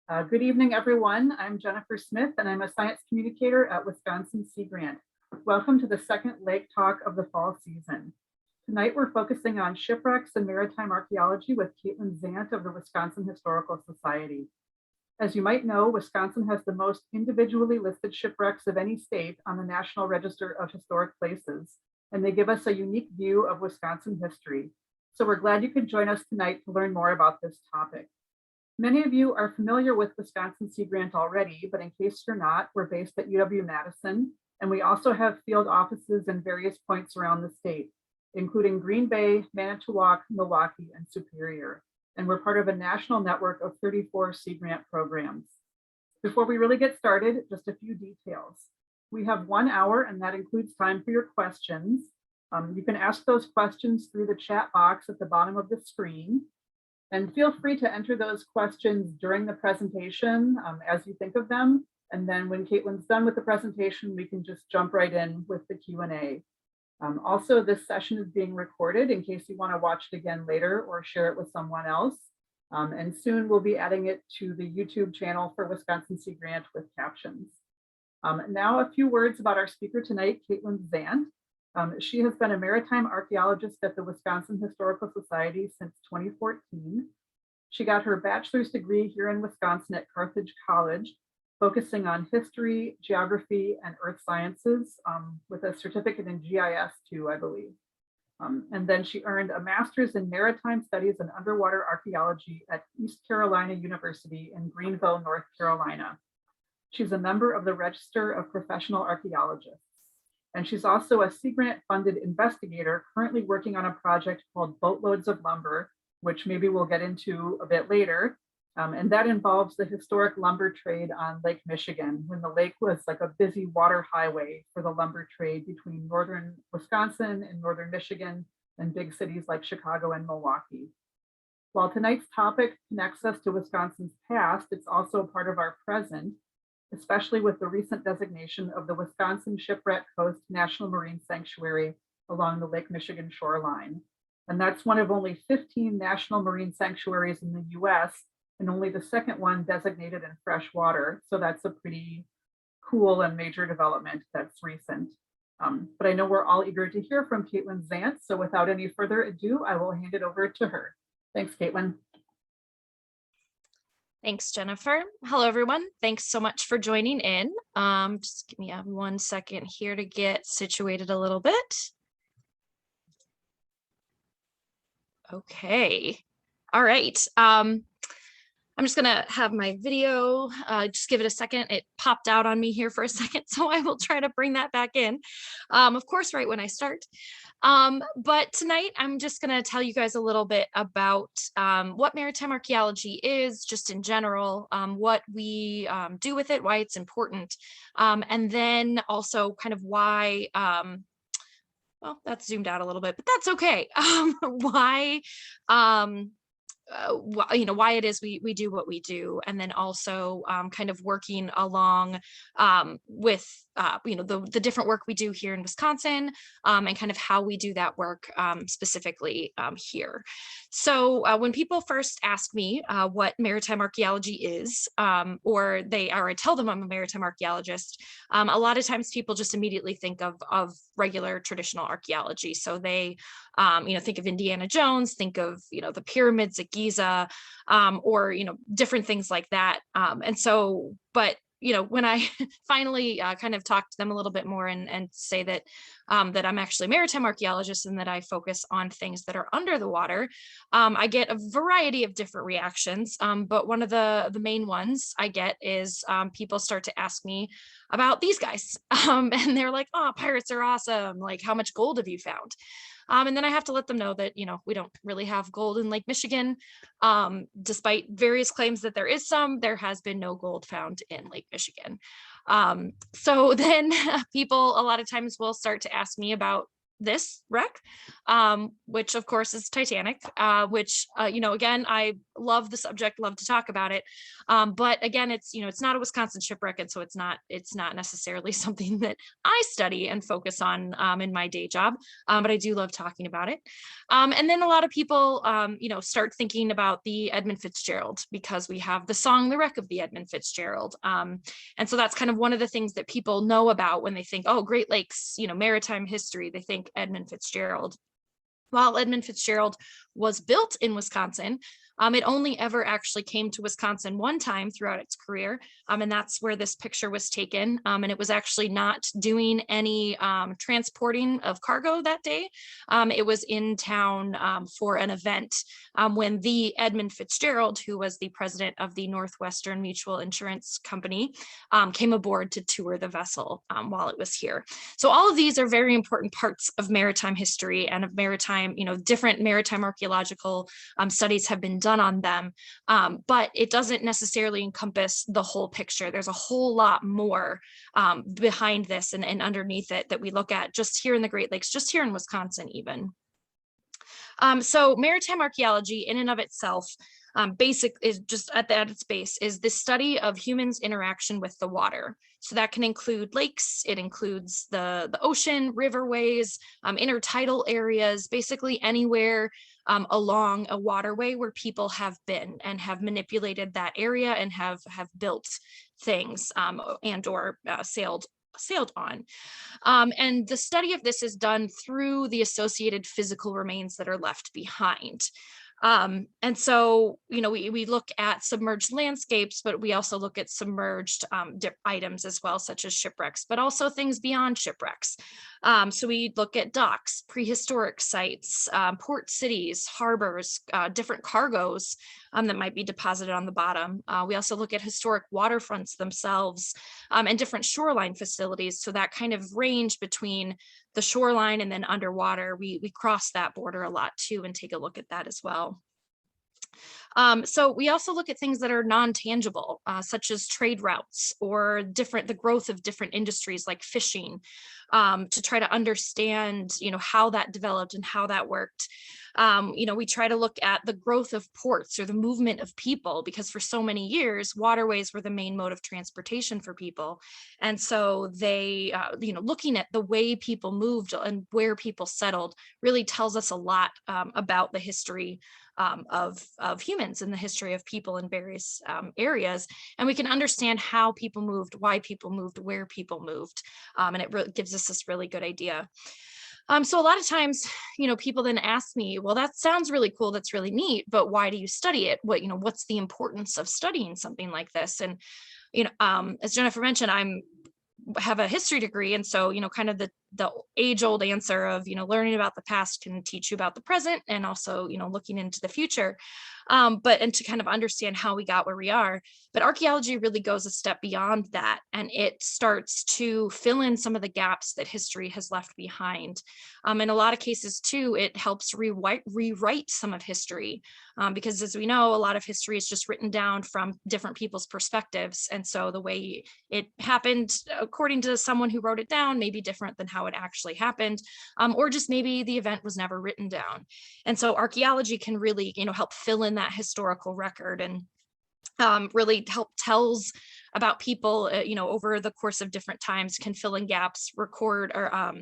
Good evening, everyone. I'm Jennifer Smith, and I'm a science communicator at Wisconsin Sea Grant. Welcome to the second Lake Talk of the fall season. Tonight, we're focusing on shipwrecks and maritime archaeology with Caitlin Zant of the Wisconsin Historical Society. As you might know, Wisconsin has the most individually listed shipwrecks of any state on the National Register of Historic Places, and they give us a unique view of Wisconsin history. So we're glad you could join us tonight to learn more about this topic. Many of you are familiar with Wisconsin Sea Grant already, but in case you're not, we're based at UW-Madison, and we also have field offices in various points around the state, including Green Bay, Manitowoc, Milwaukee, and Superior. And we're part of a national network of 34 Sea Grant programs. Before we really get started, just a few details. We have 1 hour, and that includes time for your questions. You can ask those questions through the chat box at the bottom of the screen. And feel free to enter those questions during the presentation as you think of them. And then when Caitlin's done with the presentation, we can just jump right in with the Q&A. Also, this session is being recorded in case you want to watch it again later or share it with someone else. And soon we'll be adding it to the YouTube channel for Wisconsin Sea Grant with captions. Now a few words about our speaker tonight, Caitlin Zant. She has been a maritime archaeologist at the Wisconsin Historical Society since 2014. She got her bachelor's degree here in Wisconsin at Carthage College, focusing on history, geography, and earth sciences, with a certificate in GIS too, I believe. And then she earned a master's in maritime studies and underwater archaeology at East Carolina University in Greenville, North Carolina. She's a member of the Register of Professional Archaeologists. And she's also a Sea Grant funded investigator currently working on a project called Boatloads of Lumber, which maybe we'll get into a bit later. And that involves the historic lumber trade on Lake Michigan, when the lake was like a busy water highway for the lumber trade between northern Wisconsin and northern Michigan and big cities like Chicago and Milwaukee. While tonight's topic connects us to Wisconsin's past, it's also part of our present, especially with the recent designation of the Wisconsin Shipwreck Coast National Marine Sanctuary along the Lake Michigan shoreline. And that's one of only 15 national marine sanctuaries in the US, and only the second one designated in fresh water. So that's a pretty cool and major development that's recent. But I know we're all eager to hear from Caitlin Zant. So without any further ado, I will hand it over to her. Thanks, Caitlin. Thanks, Jennifer. Hello, everyone. Thanks so much for joining in. Just give me 1 second here to get situated a little bit. Okay. All right. I'm just going to have my video, just give it a second. It popped out on me here for a second, so I will try to bring that back in, of course, right when I start. But tonight I'm just going to tell you guys a little bit about what maritime archaeology is, just in general, what we do with it, why it's important, and then also kind of why, well, that's zoomed out a little bit, but that's okay. Why, why it is we do what we do, and then also kind of working along with the different work we do here in Wisconsin, and kind of how we do that work specifically here. So when people first ask me what maritime archaeology is, or I tell them I'm a maritime archaeologist, a lot of times people just immediately think of regular traditional archaeology. So they think of Indiana Jones, think of the pyramids at Giza, or different things like that. And so, but when I finally kind of talk to them a little bit more and say that that I'm actually a maritime archaeologist and that I focus on things that are under the water, I get a variety of different reactions. But one of the main ones I get is people start to ask me about these guys, and they're like, "Oh, pirates are awesome! Like, how much gold have you found?" And then I have to let them know that, we don't really have gold in Lake Michigan. Despite various claims that there is some, there has been no gold found in Lake Michigan. So then people a lot of times will start to ask me about this wreck, which of course is Titanic, which, again, I love the subject, love to talk about it. But again, it's not a Wisconsin shipwreck. And so it's not necessarily something that I study and focus on in my day job. But I do love talking about it. And then a lot of people, start thinking about the Edmund Fitzgerald, because we have the song, The Wreck of the Edmund Fitzgerald. And so that's kind of one of the things that people know about when they think, oh, Great Lakes, maritime history, they think Edmund Fitzgerald. While Edmund Fitzgerald was built in Wisconsin, it only ever actually came to Wisconsin one time throughout its career, and that's where this picture was taken. And it was actually not doing any transporting of cargo that day. It was in town for an event when the Edmund Fitzgerald, who was the president of the Northwestern Mutual Insurance Company, came aboard to tour the vessel while it was here. So all of these are very important parts of maritime history and of maritime, different maritime archaeological studies have been done on them, but it doesn't necessarily encompass the whole picture. There's a whole lot more behind this and underneath it that we look at just here in the Great Lakes, just here in Wisconsin even. So maritime archaeology in and of itself, basic is just at its base is the study of humans' interaction with the water. So that can include lakes, it includes the ocean, riverways, intertidal areas, basically anywhere along a waterway where people have been and have manipulated that area and have built things and or sailed on. And the study of this is done through the associated physical remains that are left behind. And so, we look at submerged landscapes, but we also look at submerged items as well, such as shipwrecks, but also things beyond shipwrecks. So we look at docks, prehistoric sites, port cities, harbors, different cargoes that might be deposited on the bottom. We also look at historic waterfronts themselves and different shoreline facilities. So that kind of range between the shoreline and then underwater, we cross that border a lot too and take a look at that as well. So we also look at things that are non-tangible, such as trade routes or the growth of different industries like fishing, to try to understand, how that developed and how that worked. We try to look at the growth of ports or the movement of people, because for so many years, waterways were the main mode of transportation for people. And so they, looking at the way people moved and where people settled really tells us a lot about the history of humans and the history of people in various areas. And we can understand how people moved, why people moved, where people moved. And it gives us this really good idea. So a lot of times, people then ask me, well, that sounds really cool. That's really neat, but why do you study it? What's the importance of studying something like this? And, as Jennifer mentioned, have a history degree. And so, kind of the age old answer of, learning about the past can teach you about the present and also, looking into the future. And to kind of understand how we got where we are. But archaeology really goes a step beyond that. And it starts to fill in some of the gaps that history has left behind. In a lot of cases too, it helps rewrite some of history. Because as we know, a lot of history is just written down from different people's perspectives. And so the way it happened, according to someone who wrote it down, may be different than how it actually happened, or just maybe the event was never written down. And so archaeology can really, help fill in that historical record and really help tells about people, over the course of different times, can fill in gaps, record or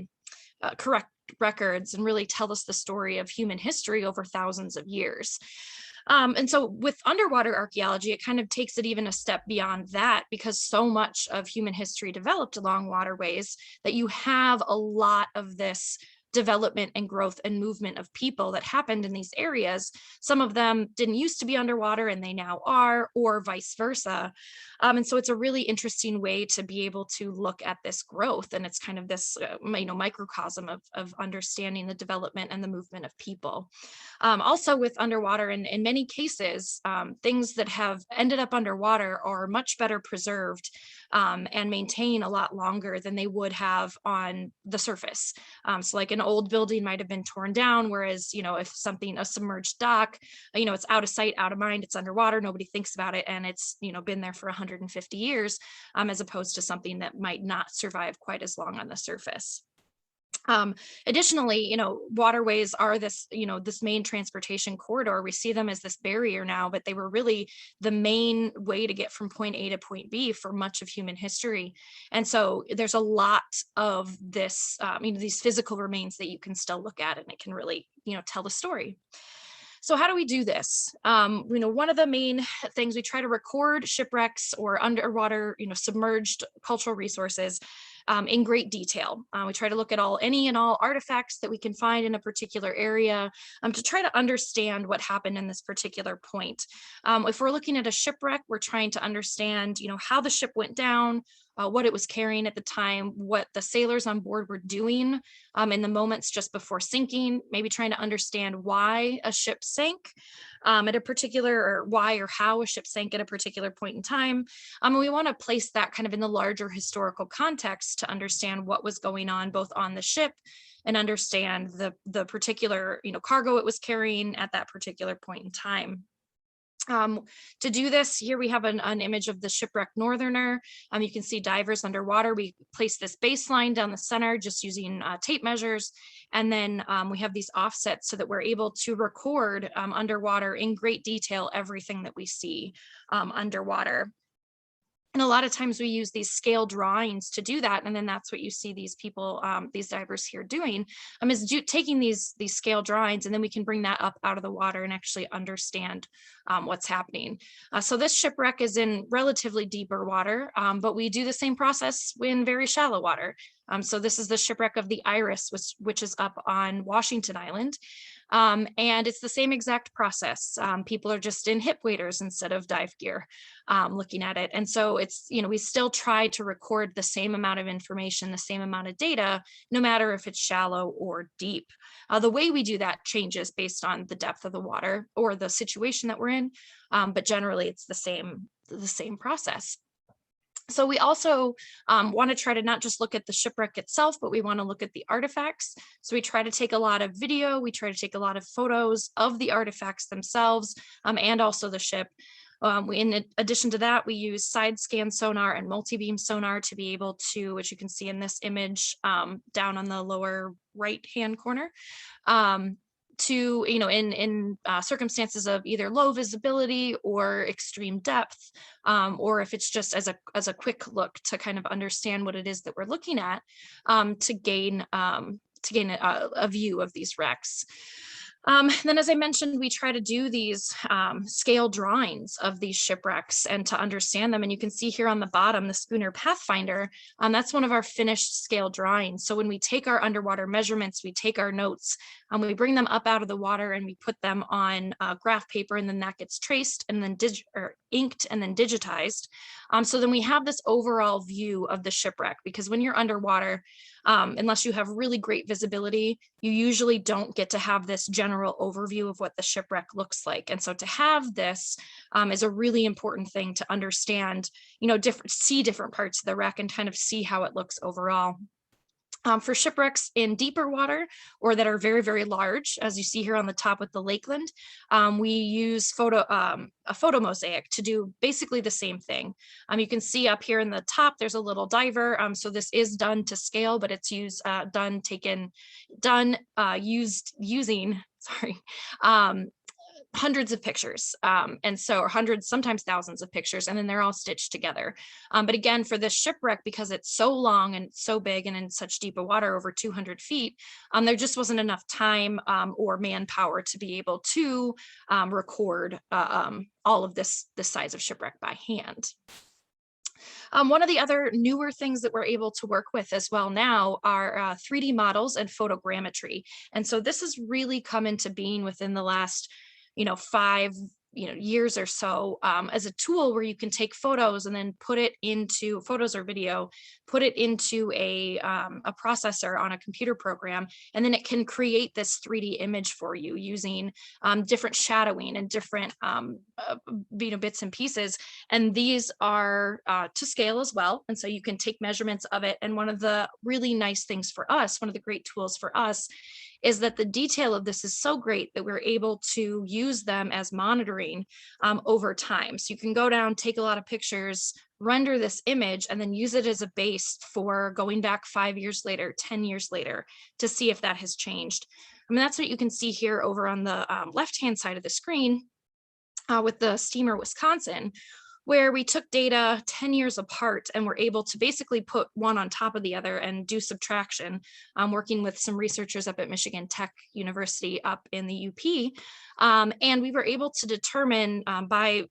correct records, and really tell us the story of human history over thousands of years. And so with underwater archaeology, it kind of takes it even a step beyond that, because so much of human history developed along waterways that you have a lot of this development and growth and movement of people that happened in these areas. Some of them didn't used to be underwater and they now are, or vice versa. And so it's a really interesting way to be able to look at this growth. And it's kind of this, microcosm of understanding the development and the movement of people. Also with underwater, in many cases, things that have ended up underwater are much better preserved and maintain a lot longer than they would have on the surface. So like an old building might have been torn down, whereas, if a submerged dock, it's out of sight, out of mind, it's underwater, nobody thinks about it, and it's, been there for 150 years, as opposed to something that might not survive quite as long on the surface. Additionally, waterways are this, this main transportation corridor. We see them as this barrier now, but they were really the main way to get from point A to point B for much of human history. And so there's a lot of this, these physical remains that you can still look at, and it can really, tell the story. So how do we do this? One of the main things, we try to record shipwrecks or underwater, submerged cultural resources in great detail. We try to look at any and all artifacts that we can find in a particular area to try to understand what happened in this particular point. If we're looking at a shipwreck, we're trying to understand, how the ship went down, what it was carrying at the time, what the sailors on board were doing in the moments just before sinking, maybe trying to understand why a ship sank at a particular, or why or how a ship sank at a particular point in time. And we want to place that kind of in the larger historical context to understand what was going on both on the ship and understand the particular, cargo it was carrying at that particular point in time. To do this, here we have an image of the shipwrecked Northerner. You can see divers underwater. We place this baseline down the center just using tape measures. And then we have these offsets so that we're able to record underwater in great detail everything that we see underwater. And a lot of times we use these scale drawings to do that. And then that's what you see these people, these divers here doing, is taking these scale drawings, and then we can bring that up out of the water and actually understand what's happening. So this shipwreck is in relatively deeper water, but we do the same process in very shallow water. So this is the shipwreck of the Iris, which is up on Washington Island. And it's the same exact process. People are just in hip waders instead of dive gear looking at it. And so it's, we still try to record the same amount of information, the same amount of data, no matter if it's shallow or deep. The way we do that changes based on the depth of the water or the situation that we're in, but generally it's the same process. So we also want to try to not just look at the shipwreck itself, but we want to look at the artifacts. So we try to take a lot of video, we try to take a lot of photos of the artifacts themselves and also the ship. In addition to that, we use side scan sonar and multi-beam sonar to be able to, which you can see in this image down on the lower right-hand corner, to, in circumstances of either low visibility or extreme depth, or if it's just as a quick look to kind of understand what it is that we're looking at, to gain a view of these wrecks. Then, as I mentioned, we try to do these scale drawings of these shipwrecks and to understand them. And you can see here on the bottom, the schooner Pathfinder, that's one of our finished scale drawings. So when we take our underwater measurements, we take our notes, we bring them up out of the water and we put them on graph paper, and then that gets traced and then inked and then digitized. So then we have this overall view of the shipwreck, because when you're underwater, unless you have really great visibility, you usually don't get to have this general overview of what the shipwreck looks like. And so to have this is a really important thing to understand, see different parts of the wreck and kind of see how it looks overall. For shipwrecks in deeper water or that are very, very large, as you see here on the top with the Lakeland, we use a photo mosaic to do basically the same thing. You can see up here in the top, there's a little diver. So this is done to scale, but it's using hundreds of pictures. And so hundreds, sometimes thousands of pictures, and then they're all stitched together. But again, for this shipwreck, because it's so long and so big and in such deep water, over 200 feet, there just wasn't enough time or manpower to be able to record all of this size of shipwreck by hand. One of the other newer things that we're able to work with as well now are 3D models and photogrammetry. And so this has really come into being within the last 5 years or so, as a tool where you can take photos and then put it into photos or video, put it into a processor on a computer program, and then it can create this 3D image for you using different shadowing and different bits and pieces. And these are to scale as well. And so you can take measurements of it. And one of the really nice things for us, one of the great tools for us, is that the detail of this is so great that we're able to use them as monitoring over time. So you can go down, take a lot of pictures, render this image, and then use it as a base for going back 5 years later, 10 years later, to see if that has changed. I mean, that's what you can see here over on the left-hand side of the screen with the steamer Wisconsin, where we took data 10 years apart and were able to basically put one on top of the other and do subtraction, working with some researchers up at Michigan Tech University up in the UP. And we were able to determine by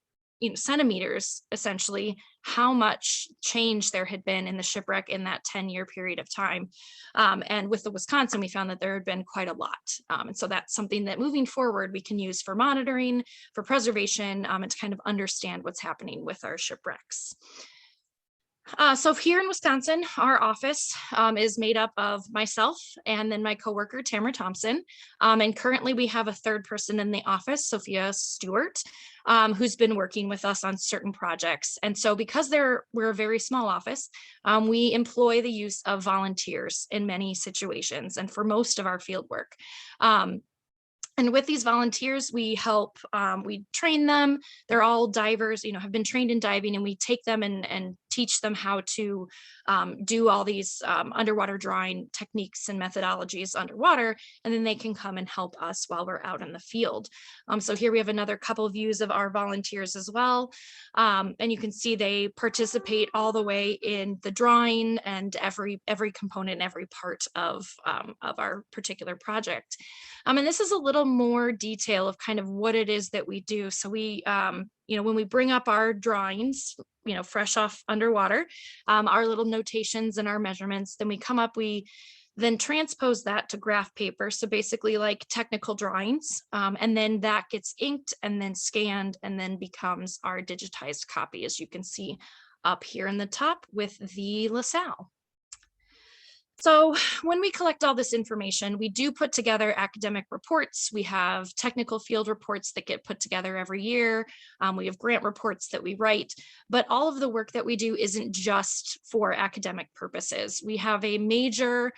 centimeters, essentially, how much change there had been in the shipwreck in that 10-year period of time. And with the Wisconsin, we found that there had been quite a lot. And so that's something that moving forward, we can use for monitoring, for preservation, and to kind of understand what's happening with our shipwrecks. So here in Wisconsin, our office is made up of myself and then my coworker, Tamara Thompson. And currently we have a third person in the office, Sophia Stewart, who's been working with us on certain projects. And so because we're a very small office, we employ the use of volunteers in many situations and for most of our field work. And with these volunteers, we help, we train them. They're all divers, have been trained in diving, and we take them and teach them how to do all these underwater drawing techniques and methodologies underwater, and then they can come and help us while we're out in the field. So here we have another couple of views of our volunteers as well. And you can see they participate all the way in the drawing and every component, every part of our particular project. And this is a little more detail of kind of what it is that we do. So we, when we bring up our drawings, fresh off underwater, our little notations and our measurements, then we come up, we then transpose that to graph paper. So basically like technical drawings, and then that gets inked and then scanned and then becomes our digitized copy, as you can see up here in the top with the LaSalle. So when we collect all this information, we do put together academic reports. We have technical field reports that get put together every year. We have grant reports that we write, but all of the work that we do isn't just for academic purposes. We have a major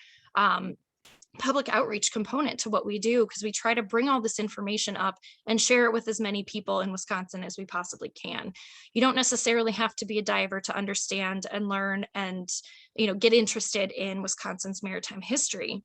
public outreach component to what we do, because we try to bring all this information up and share it with as many people in Wisconsin as we possibly can. You don't necessarily have to be a diver to understand and learn and get interested in Wisconsin's maritime history.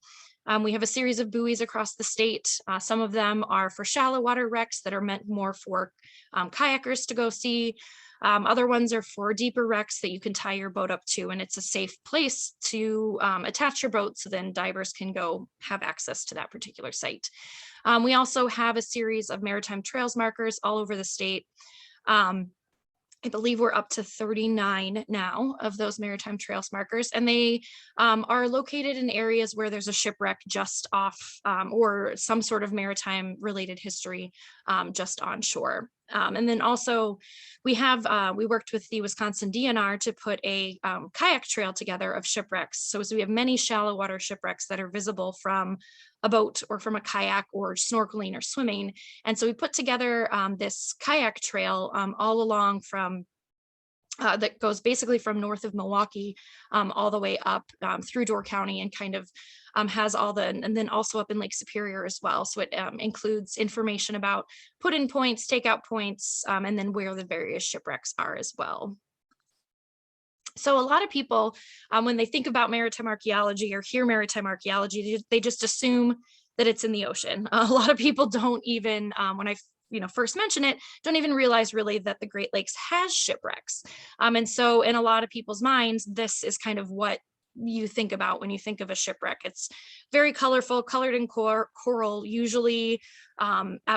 We have a series of buoys across the state. Some of them are for shallow water wrecks that are meant more for kayakers to go see. Other ones are for deeper wrecks that you can tie your boat up to, and it's a safe place to attach your boat so then divers can go have access to that particular site. We also have a series of maritime trails markers all over the state. I believe we're up to 39 now of those maritime trails markers, and they are located in areas where there's a shipwreck just off or some sort of maritime related history just on shore. And then also we worked with the Wisconsin DNR to put a kayak trail together of shipwrecks. So we have many shallow water shipwrecks that are visible from a boat or from a kayak or snorkeling or swimming. And so we put together this kayak trail all along from that goes basically from north of Milwaukee all the way up through Door County, and kind of has all and then also up in Lake Superior as well. So it includes information about put-in points, takeout points, and then where the various shipwrecks are as well. So a lot of people, when they think about maritime archaeology or hear maritime archaeology, they just assume that it's in the ocean. A lot of people don't even, when I first mention it, don't even realize really that the Great Lakes has shipwrecks. And so in a lot of people's minds, this is kind of what you think about when you think of a shipwreck. It's very colorful, colored in coral, usually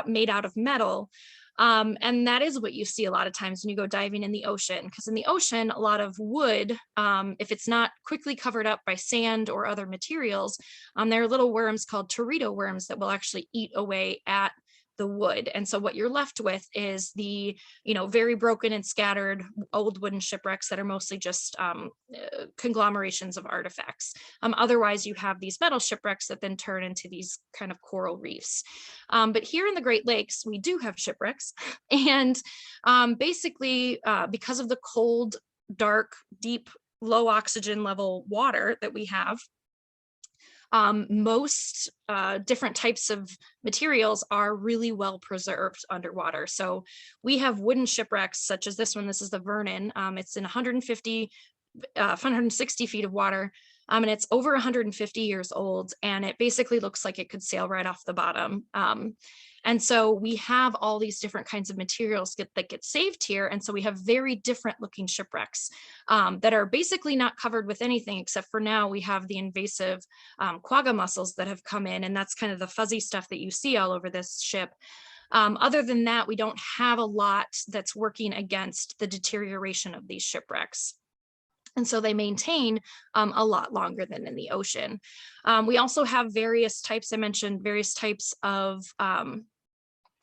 made out of metal. And that is what you see a lot of times when you go diving in the ocean, because in the ocean, a lot of wood, if it's not quickly covered up by sand or other materials, there are little worms called teredo worms that will actually eat away at the wood. And so what you're left with is the, very broken and scattered old wooden shipwrecks that are mostly just conglomerations of artifacts. Otherwise, you have these metal shipwrecks that then turn into these kind of coral reefs. But here in the Great Lakes, we do have shipwrecks. And basically, because of the cold, dark, deep, low oxygen level water that we have, Most different types of materials are really well preserved underwater. So we have wooden shipwrecks such as this one. This is the Vernon. It's in 160 feet of water. And it's over 150 years old, and it basically looks like it could sail right off the bottom. And so we have all these different kinds of materials that get saved here. And so we have very different looking shipwrecks that are basically not covered with anything, except for now we have the invasive quagga mussels that have come in, and that's kind of the fuzzy stuff that you see all over this ship. Other than that, we don't have a lot that's working against the deterioration of these shipwrecks. And so they maintain a lot longer than in the ocean. We also have various types, I mentioned various types of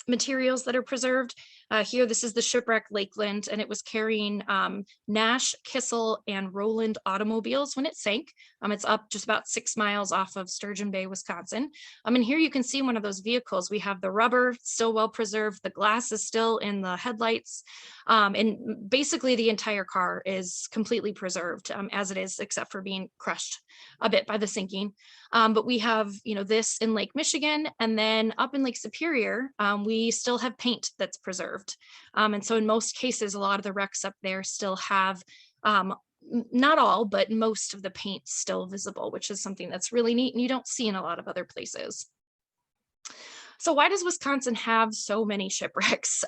materials that are preserved. Here, this is the shipwreck Lakeland, and it was carrying Nash, Kissel, and Roland automobiles when it sank. It's up just about 6 miles off of Sturgeon Bay, Wisconsin. And here you can see one of those vehicles. We have the rubber still well preserved. The glass is still in the headlights. And basically the entire car is completely preserved as it is, except for being crushed a bit by the sinking. But we have, this in Lake Michigan, and then up in Lake Superior, we still have paint that's preserved. And so in most cases, a lot of the wrecks up there still have, not all, but most of the paint still visible, which is something that's really neat and you don't see in a lot of other places. So why does Wisconsin have so many shipwrecks?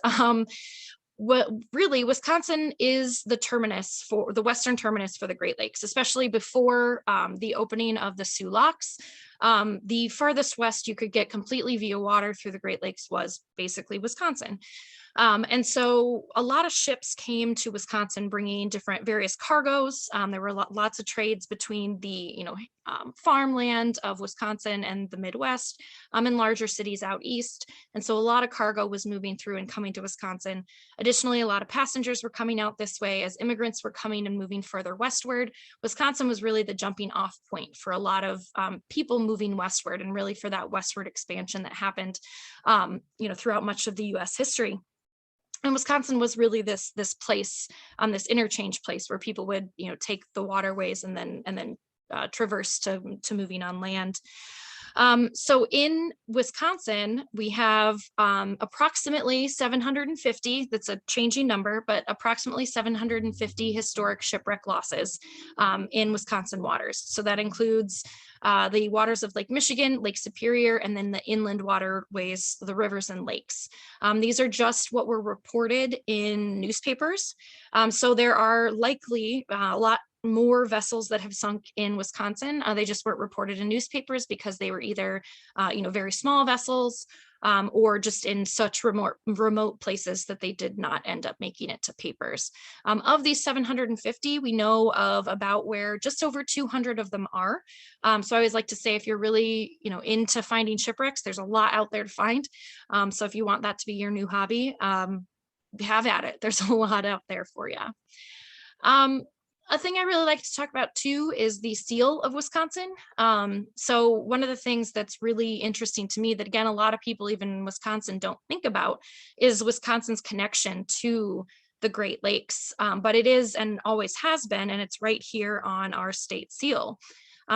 Really, Wisconsin is the terminus for the western terminus for the Great Lakes, especially before the opening of the Soo Locks. The farthest west you could get completely via water through the Great Lakes was basically Wisconsin. And so a lot of ships came to Wisconsin bringing various cargoes. There were lots of trades between the farmland of Wisconsin and the Midwest and larger cities out east. And so a lot of cargo was moving through and coming to Wisconsin. Additionally, a lot of passengers were coming out this way as immigrants were coming and moving further westward. Wisconsin was really the jumping off point for a lot of people moving westward, and really for that westward expansion that happened throughout much of the US history. And Wisconsin was really this place, this interchange place where people would, take the waterways and then traverse to moving on land. So in Wisconsin, we have approximately 750, that's a changing number, but approximately 750 historic shipwreck losses in Wisconsin waters. So that includes the waters of Lake Michigan, Lake Superior, and then the inland waterways, the rivers and lakes. These are just what were reported in newspapers. So there are likely a lot more vessels that have sunk in Wisconsin. They just weren't reported in newspapers because they were either, very small vessels or just in such remote places that they did not end up making it to papers. Of these 750, we know of about where just over 200 of them are. So I always like to say, if you're really, into finding shipwrecks, there's a lot out there to find. So if you want that to be your new hobby, have at it. There's a lot out there for you. A thing I really like to talk about too is the seal of Wisconsin. So one of the things that's really interesting to me that, again, a lot of people even in Wisconsin don't think about is Wisconsin's connection to the Great Lakes. But it is and always has been, and it's right here on our state seal.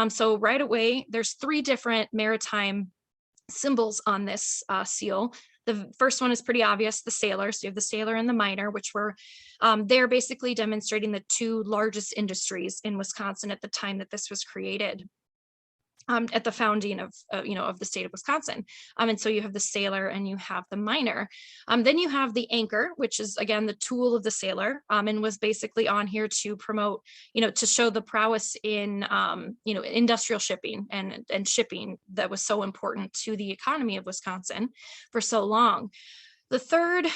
So right away, there's 3 different maritime symbols on this seal. The first one is pretty obvious, the sailor. So you have the sailor and the miner, which were they're basically demonstrating the 2 largest industries in Wisconsin at the time that this was created. At the founding of the state of Wisconsin. And so you have the sailor and you have the miner. Then you have the anchor, which is, again, the tool of the sailor, and was basically on here to promote, to show the prowess in, industrial shipping and shipping that was so important to the economy of Wisconsin for so long. The third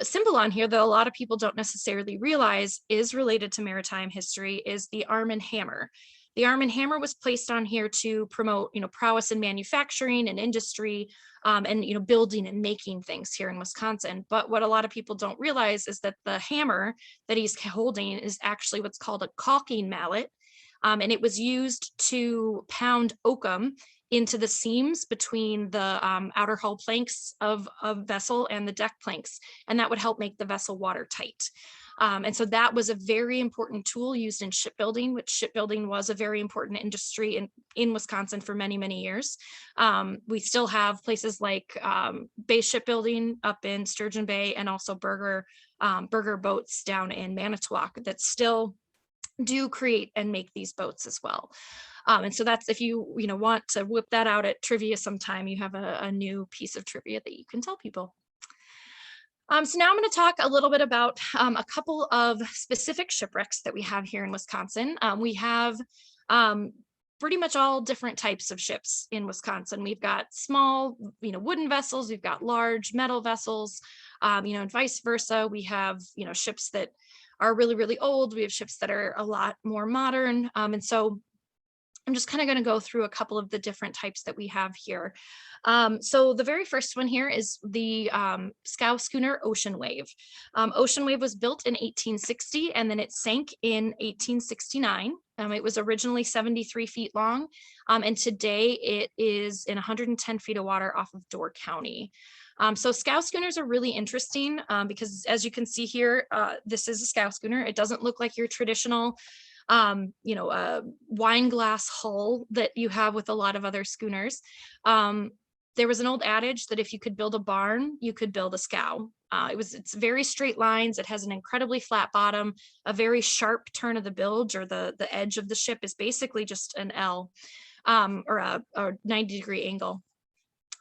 symbol on here that a lot of people don't necessarily realize is related to maritime history is the arm and hammer. The arm and hammer was placed on here to promote, prowess in manufacturing and industry, and building and making things here in Wisconsin. But what a lot of people don't realize is that the hammer that he's holding is actually what's called a caulking mallet, and it was used to pound oakum into the seams between the outer hull planks of a vessel and the deck planks, and that would help make the vessel watertight. And so that was a very important tool used in shipbuilding, which shipbuilding was a very important industry in Wisconsin for many, many years. We still have places like Bay Shipbuilding up in Sturgeon Bay, and also Burger Boats down in Manitowoc that still do create and make these boats as well. And so that's, if you want to whip that out at trivia sometime, you have a new piece of trivia that you can tell people. So now I'm going to talk a little bit about a couple of specific shipwrecks that we have here in Wisconsin. We have pretty much all different types of ships in Wisconsin. We've got small, wooden vessels, we've got large metal vessels, and vice versa. We have, ships that are really, really old. We have ships that are a lot more modern. And so I'm just kind of going to go through a couple of the different types that we have here. So the very first one here is the scow schooner Ocean Wave. Ocean Wave was built in 1860, and then it sank in 1869. It was originally 73 feet long, and today it is in 110 feet of water off of Door County. So scow schooners are really interesting because, as you can see here, this is a scow schooner. It doesn't look like your traditional wine glass hull that you have with a lot of other schooners. There was an old adage that if you could build a barn, you could build a scow. It's very straight lines. It has an incredibly flat bottom, a very sharp turn of the bilge, or the edge of the ship is basically just an L, or a 90-degree angle.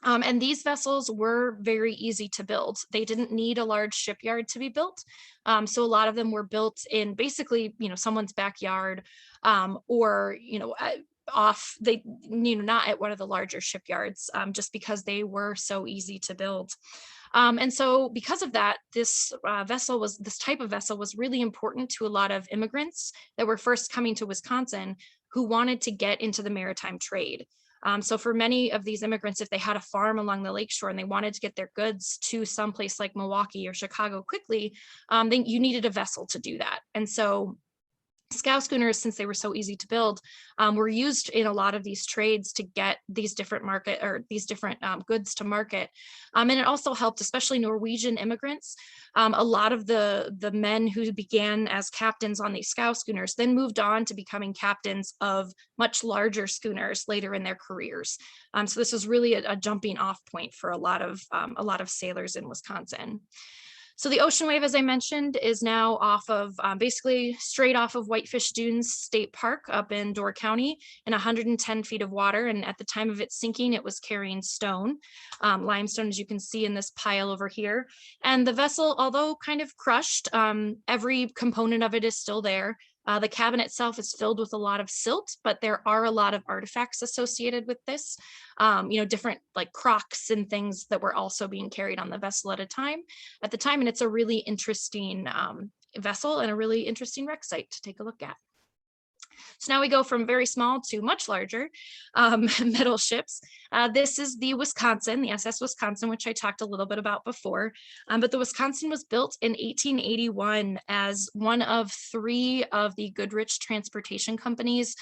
And these vessels were very easy to build. They didn't need a large shipyard to be built. So a lot of them were built in basically, someone's backyard, or, not at one of the larger shipyards, just because they were so easy to build. And so because of that, this type of vessel was really important to a lot of immigrants that were first coming to Wisconsin who wanted to get into the maritime trade. So for many of these immigrants, if they had a farm along the lakeshore and they wanted to get their goods to someplace like Milwaukee or Chicago quickly, then you needed a vessel to do that. And so scow schooners, since they were so easy to build, were used in a lot of these trades to get these different goods to market. And it also helped, especially Norwegian immigrants. A lot of the men who began as captains on these scow schooners then moved on to becoming captains of much larger schooners later in their careers. So this was really a jumping off point for a lot of sailors in Wisconsin. So the Ocean Wave, as I mentioned, is now off of basically straight off of Whitefish Dunes State Park up in Door County in 110 feet of water. And at the time of its sinking, it was carrying stone, limestone, as you can see in this pile over here. And the vessel, although kind of crushed, every component of it is still there. The cabin itself is filled with a lot of silt, but there are a lot of artifacts associated with this, different like crocks and things that were also being carried on the vessel at the time. And it's a really interesting vessel and a really interesting wreck site to take a look at. So now we go from very small to much larger metal ships. This is the Wisconsin, the SS Wisconsin, which I talked a little bit about before. But the Wisconsin was built in 1881 as one of 3 of the Goodrich Transportation Company's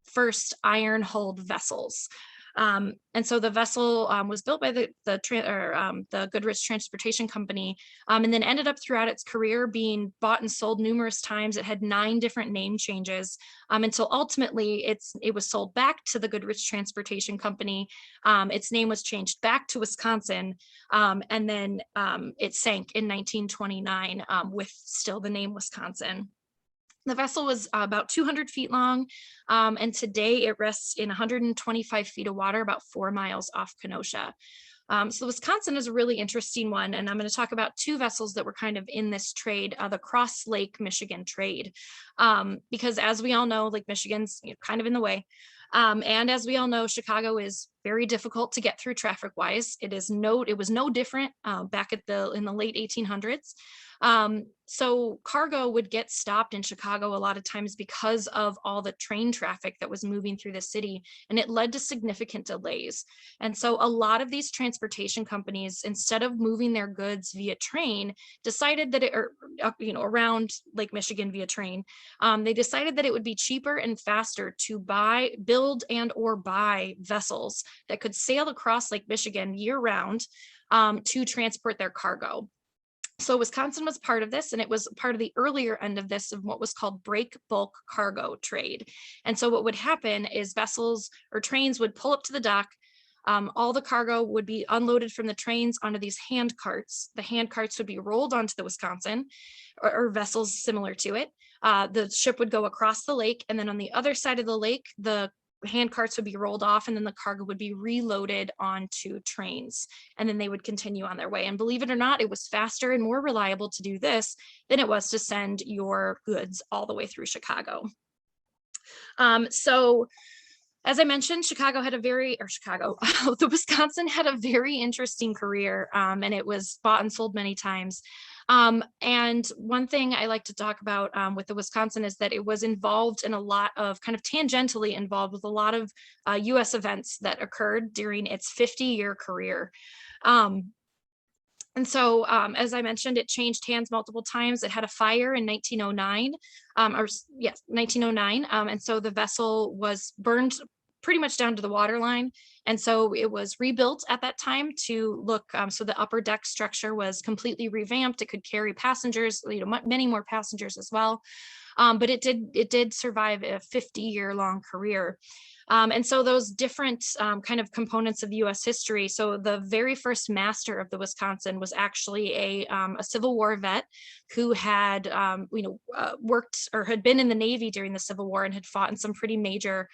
first iron-hulled vessels. And so the vessel was built by the Goodrich Transportation Company, and then ended up throughout its career being bought and sold numerous times. It had 9 different name changes until ultimately it was sold back to the Goodrich Transportation Company. Its name was changed back to Wisconsin, and then it sank in 1929 with still the name Wisconsin. The vessel was about 200 feet long, and today it rests in 125 feet of water, about 4 miles off Kenosha. So Wisconsin is a really interesting one, and I'm going to talk about 2 vessels that were kind of in this trade, the Cross Lake Michigan trade, because as we all know, Lake Michigan's kind of in the way. And as we all know, Chicago is very difficult to get through traffic-wise. It was no different back in the late 1800s. So cargo would get stopped in Chicago a lot of times because of all the train traffic that was moving through the city, and it led to significant delays. And so a lot of these transportation companies, instead of moving their goods via train, decided that around Lake Michigan via train, they decided that it would be cheaper and faster to build and or buy vessels that could sail across Lake Michigan year round to transport their cargo. So Wisconsin was part of this, and it was part of the earlier end of this of what was called break bulk cargo trade. And so what would happen is vessels or trains would pull up to the dock. All the cargo would be unloaded from the trains onto these hand carts. The hand carts would be rolled onto the Wisconsin or vessels similar to it. The ship would go across the lake, and then on the other side of the lake, the hand carts would be rolled off, and then the cargo would be reloaded onto trains, and then they would continue on their way. And believe it or not, it was faster and more reliable to do this than it was to send your goods all the way through Chicago. So as I mentioned, the Wisconsin had a very interesting career, and it was bought and sold many times. And one thing I like to talk about with the Wisconsin is that it was involved in a lot of kind of tangentially involved with a lot of US events that occurred during its 50-year career. And so, as I mentioned, it changed hands multiple times. It had a fire in 1909, 1909. And so the vessel was burned pretty much down to the water line. And so it was rebuilt at that time to look, so the upper deck structure was completely revamped. It could carry passengers, many more passengers as well. But it did survive a 50-year long career. And so those different kind of components of US history. So the very first master of the Wisconsin was actually a Civil War vet who had, worked or had been in the Navy during the Civil War and had fought in some pretty major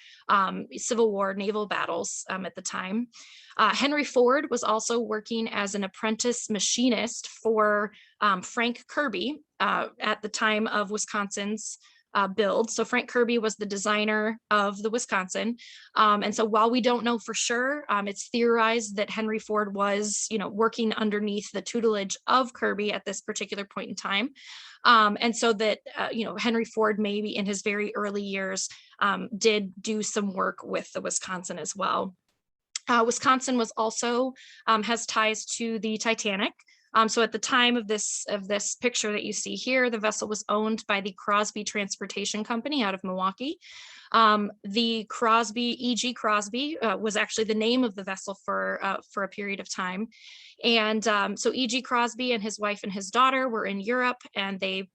Civil War naval battles at the time. Henry Ford was also working as an apprentice machinist for Frank Kirby at the time of Wisconsin's build. So Frank Kirby was the designer of the Wisconsin. And so while we don't know for sure, it's theorized that Henry Ford was, working underneath the tutelage of Kirby at this particular point in time. And so that, Henry Ford maybe in his very early years did do some work with the Wisconsin as well. Wisconsin was also has ties to the Titanic. So at the time of this picture that you see here, the vessel was owned by the Crosby Transportation Company out of Milwaukee. The E.G. Crosby was actually the name of the vessel for a period of time. And so E.G. Crosby and his wife and his daughter were in Europe, and they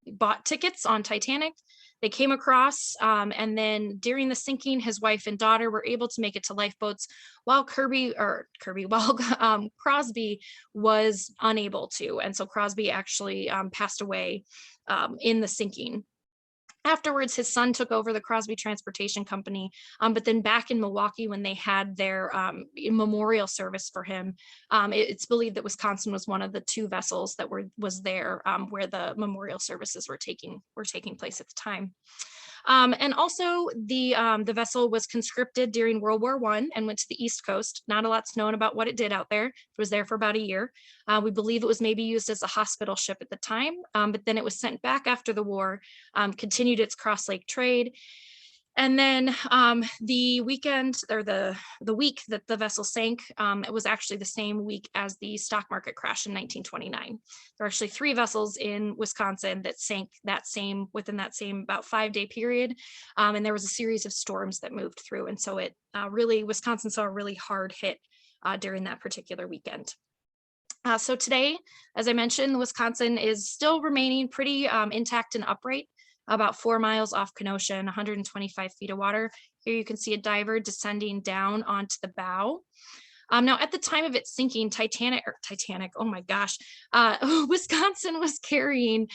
bought tickets on Titanic. They came across, and then during the sinking, his wife and daughter were able to make it to lifeboats while Crosby was unable to. And so Crosby actually passed away in the sinking. Afterwards, his son took over the Crosby Transportation Company, but then back in Milwaukee, when they had their memorial service for him, it's believed that Wisconsin was one of the two vessels that was there where the memorial services were taking place at the time. And also the vessel was conscripted during World War I and went to the East Coast. Not a lot's known about what it did out there. It was there for about a year. We believe it was maybe used as a hospital ship at the time, but then it was sent back after the war, continued its cross-lake trade. And then the weekend or the week that the vessel sank, it was actually the same week as the stock market crash in 1929. There are actually 3 vessels in Wisconsin that sank within that same about 5-day period. And there was a series of storms that moved through. And so Wisconsin saw a really hard hit during that particular weekend. So today, as I mentioned, the Wisconsin is still remaining pretty intact and upright, about 4 miles off Kenosha, 125 feet of water. Here you can see a diver descending down onto the bow. Now, at the time of its sinking, oh my gosh, Wisconsin was carrying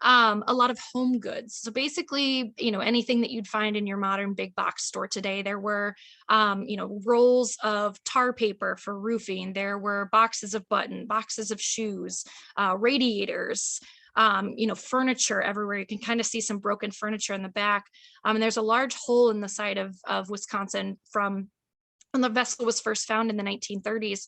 a lot of home goods. So basically, anything that you'd find in your modern big box store today. There were, rolls of tar paper for roofing. There were boxes of boxes of shoes, radiators, furniture everywhere. You can kind of see some broken furniture in the back. And there's a large hole in the side of Wisconsin from when the vessel was first found in the 1930s,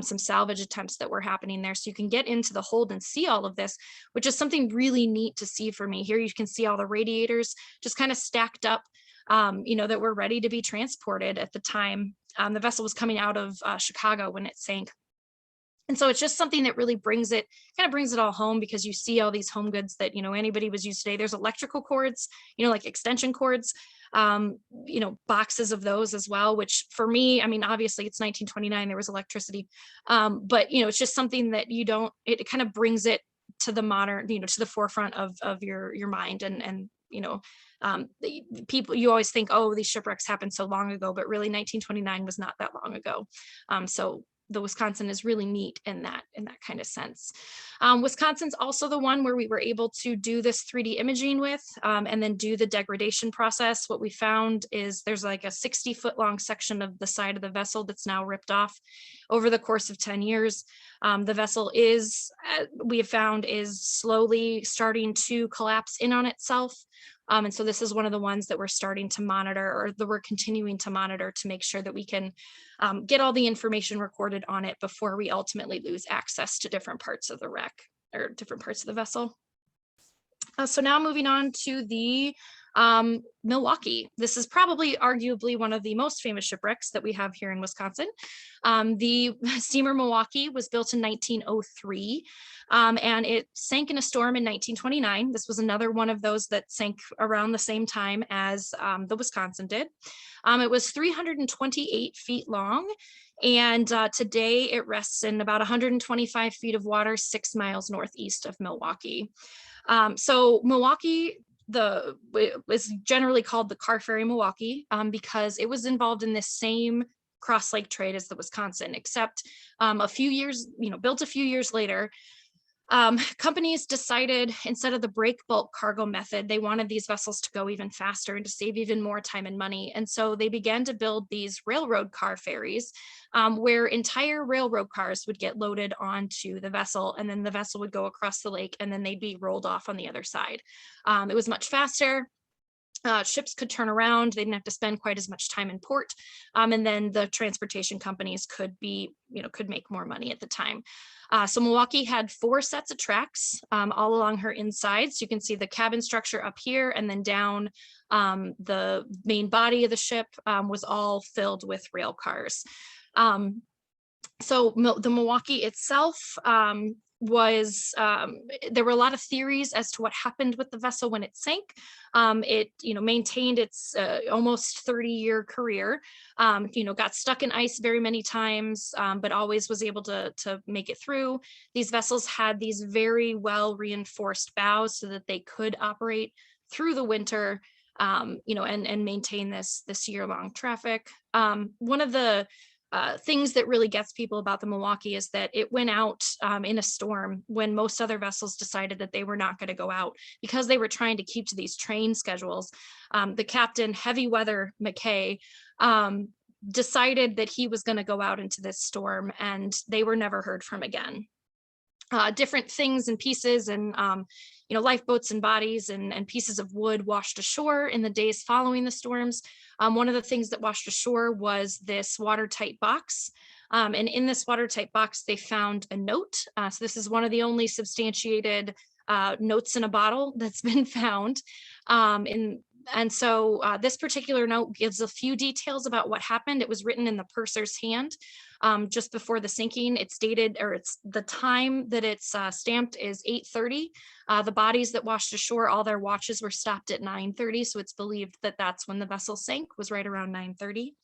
some salvage attempts that were happening there. So you can get into the hold and see all of this, which is something really neat to see for me. Here you can see all the radiators just kind of stacked up, that were ready to be transported at the time. The vessel was coming out of Chicago when it sank. And so it's just something that really kind of brings it all home, because you see all these home goods that, anybody was used today. There's electrical cords, like extension cords, boxes of those as well, which for me, I mean, obviously it's 1929, there was electricity. But, it's just something that it kind of brings it to the modern, to the forefront of your mind. And, people, you always think, oh, these shipwrecks happened so long ago, but really 1929 was not that long ago. So the Wisconsin is really neat in that kind of sense. Wisconsin's also the one where we were able to do this 3D imaging with, and then do the degradation process. What we found is there's like a 60-foot long section of the side of the vessel that's now ripped off over the course of 10 years. The vessel we have found, is slowly starting to collapse in on itself. And so this is one of the ones that we're starting to monitor, or that we're continuing to monitor, to make sure that we can get all the information recorded on it before we ultimately lose access to different parts of the wreck, or different parts of the vessel. So now moving on to the Milwaukee. This is probably arguably one of the most famous shipwrecks that we have here in Wisconsin. The steamer Milwaukee was built in 1903, and it sank in a storm in 1929. This was another one of those that sank around the same time as the Wisconsin did. It was 328 feet long, and today it rests in about 125 feet of water, 6 miles northeast of Milwaukee. So Milwaukee, is generally called the Car Ferry Milwaukee, because it was involved in this same Cross Lake trade as the Wisconsin, except built a few years later. Companies decided, instead of the break bulk cargo method, they wanted these vessels to go even faster and to save even more time and money. And so they began to build these railroad car ferries, where entire railroad cars would get loaded onto the vessel, and then the vessel would go across the lake, and then they'd be rolled off on the other side. It was much faster. Ships could turn around, they didn't have to spend quite as much time in port, and then the transportation companies could make more money at the time. So Milwaukee had 4 sets of tracks all along her inside. So you can see the cabin structure up here, and then down the main body of the ship was all filled with rail cars. So the Milwaukee itself was there were a lot of theories as to what happened with the vessel when it sank. It maintained its almost 30-year career, got stuck in ice very many times, but always was able to make it through. These vessels had these very well reinforced bows so that they could operate through the winter, and maintain this year-long traffic. One of the things that really gets people about the Milwaukee is that it went out in a storm when most other vessels decided that they were not going to go out, because they were trying to keep to these train schedules. The captain, Heavy Weather McKay, decided that he was going to go out into this storm, and they were never heard from again. Different things and pieces and lifeboats and bodies and pieces of wood washed ashore in the days following the storms. One of the things that washed ashore was this watertight box. And in this watertight box, they found a note. So this is one of the only substantiated notes in a bottle that's been found. And so this particular note gives a few details about what happened. It was written in the purser's hand just before the sinking. It's dated, or it's the time that it's stamped is 8:30. The bodies that washed ashore, all their watches were stopped at 9:30. So it's believed that that's when the vessel sank, was right around 9:30.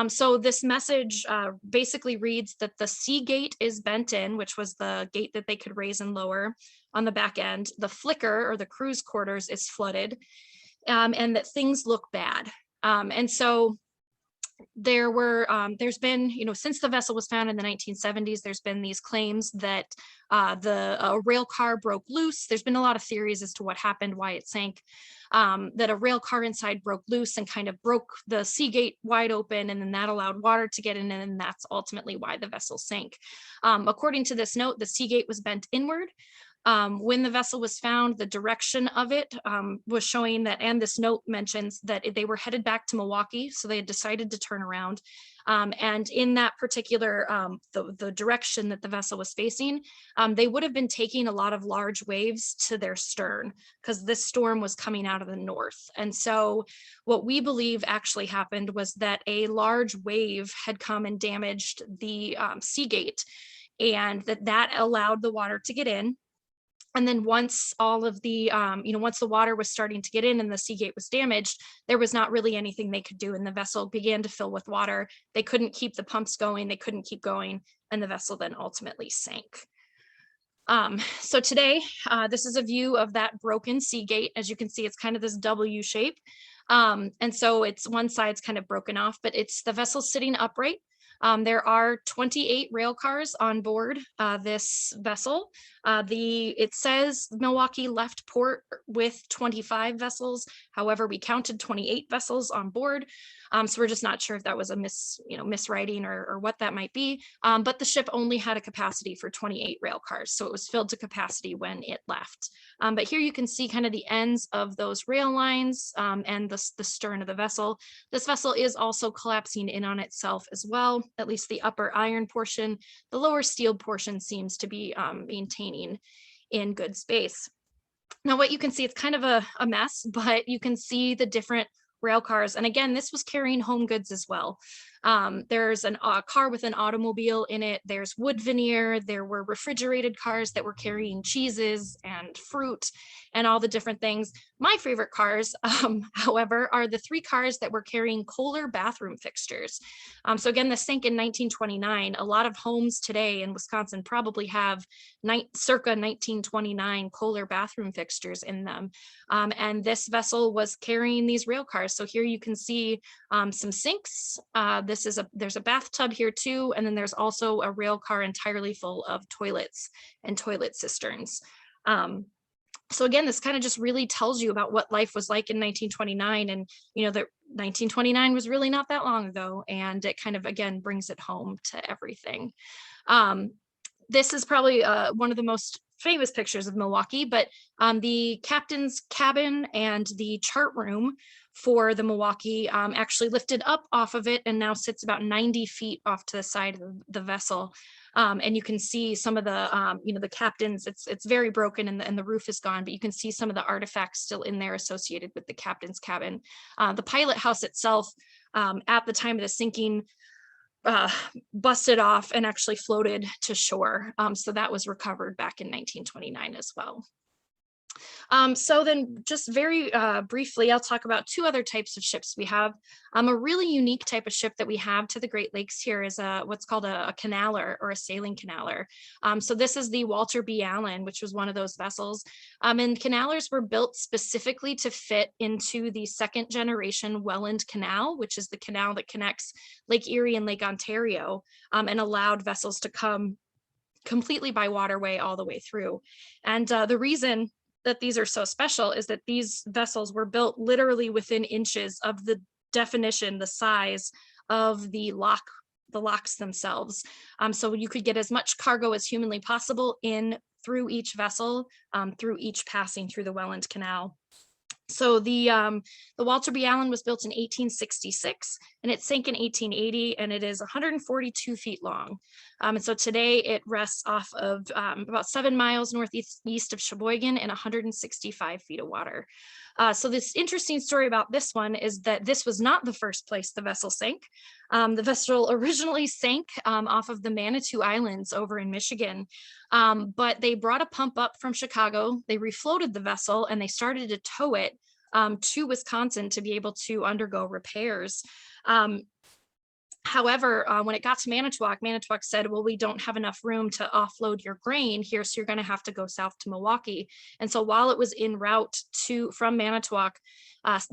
So this message basically reads that the sea gate is bent in, which was the gate that they could raise and lower on the back end. The flicker, or the crew's quarters, is flooded. And that things look bad. And so there's been, since the vessel was found in the 1970s, there's been these claims that the rail car broke loose. There's been a lot of theories as to what happened, why it sank, that a rail car inside broke loose and kind of broke the sea gate wide open, and then that allowed water to get in, and that's ultimately why the vessel sank. According to this note, the sea gate was bent inward. When the vessel was found, the direction of it was showing that, and this note mentions that they were headed back to Milwaukee, so they had decided to turn around. And in that particular, the direction that the vessel was facing, they would have been taking a lot of large waves to their stern, because this storm was coming out of the north. And so what we believe actually happened was that a large wave had come and damaged the sea gate. and that allowed the water to get in. And then once all of the, once the water was starting to get in and the sea gate was damaged, there was not really anything they could do. And the vessel began to fill with water. They couldn't keep the pumps going. They couldn't keep going. And the vessel then ultimately sank. So today, this is a view of that broken sea gate. As you can see, it's kind of this W shape. And so it's one side's kind of broken off, but it's the vessel sitting upright. There are 28 rail cars on board this vessel. It says Milwaukee left port with 25 vessels. However, we counted 28 vessels on board. So we're just not sure if that was a miswriting or what that might be. But the ship only had a capacity for 28 rail cars. So it was filled to capacity when it left. But here you can see kind of the ends of those rail lines and the stern of the vessel. This vessel is also collapsing in on itself as well, at least the upper iron portion. The lower steel portion seems to be maintaining in good space. Now, what you can see, it's kind of a mess, but you can see the different rail cars. And again, this was carrying home goods as well. There's a car with an automobile in it. There's wood veneer. There were refrigerated cars that were carrying cheeses and fruit and all the different things. My favorite cars, however, are the 3 cars that were carrying Kohler bathroom fixtures. So again, this sank in 1929. A lot of homes today in Wisconsin probably have circa 1929 Kohler bathroom fixtures in them. And this vessel was carrying these rail cars. So here you can see some sinks. There's a bathtub here too. And then there's also a rail car entirely full of toilets and toilet cisterns. So again, this kind of just really tells you about what life was like in 1929. And, that 1929 was really not that long ago. And it kind of, again, brings it home to everything. This is probably one of the most famous pictures of Milwaukee, but the captain's cabin and the chart room for the Milwaukee actually lifted up off of it and now sits about 90 feet off to the side of the vessel. And you can see some of the, the captain's, it's very broken and the roof is gone, but you can see some of the artifacts still in there associated with the captain's cabin. The pilot house itself, at the time of the sinking, busted off and actually floated to shore. So that was recovered back in 1929 as well. So then just very briefly, I'll talk about 2 other types of ships we have. A really unique type of ship that we have to the Great Lakes here is what's called a canaler or a sailing canaler. So this is the Walter B. Allen, which was one of those vessels. And canalers were built specifically to fit into the 2nd generation Welland Canal, which is the canal that connects Lake Erie and Lake Ontario, and allowed vessels to come completely by waterway all the way through. And the reason that these are so special is that these vessels were built literally within inches of the definition, the size of the locks themselves. So you could get as much cargo as humanly possible in through each vessel, through each passing through the Welland Canal. So the Walter B. Allen was built in 1866 and it sank in 1880 and it is 142 feet long. And so today it rests off of about 7 miles northeast of Sheboygan and 165 feet of water. So this interesting story about this one is that this was not the first place the vessel sank. The vessel originally sank off of the Manitou Islands over in Michigan, but they brought a pump up from Chicago, they refloated the vessel and they started to tow it to Wisconsin to be able to undergo repairs. However, when it got to Manitowoc, Manitowoc said, well, we don't have enough room to offload your grain here, so you're going to have to go south to Milwaukee. And so while it was en route from Manitowoc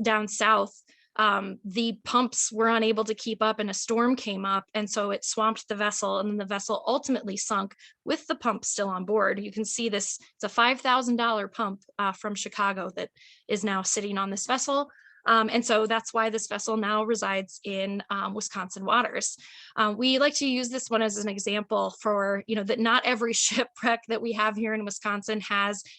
down south, the pumps were unable to keep up and a storm came up. And so it swamped the vessel and then the vessel ultimately sunk with the pump still on board. You can see this, it's a $5,000 pump from Chicago that is now sitting on this vessel. And so that's why this vessel now resides in Wisconsin waters. We like to use this one as an example for, that not every shipwreck that we have here in Wisconsin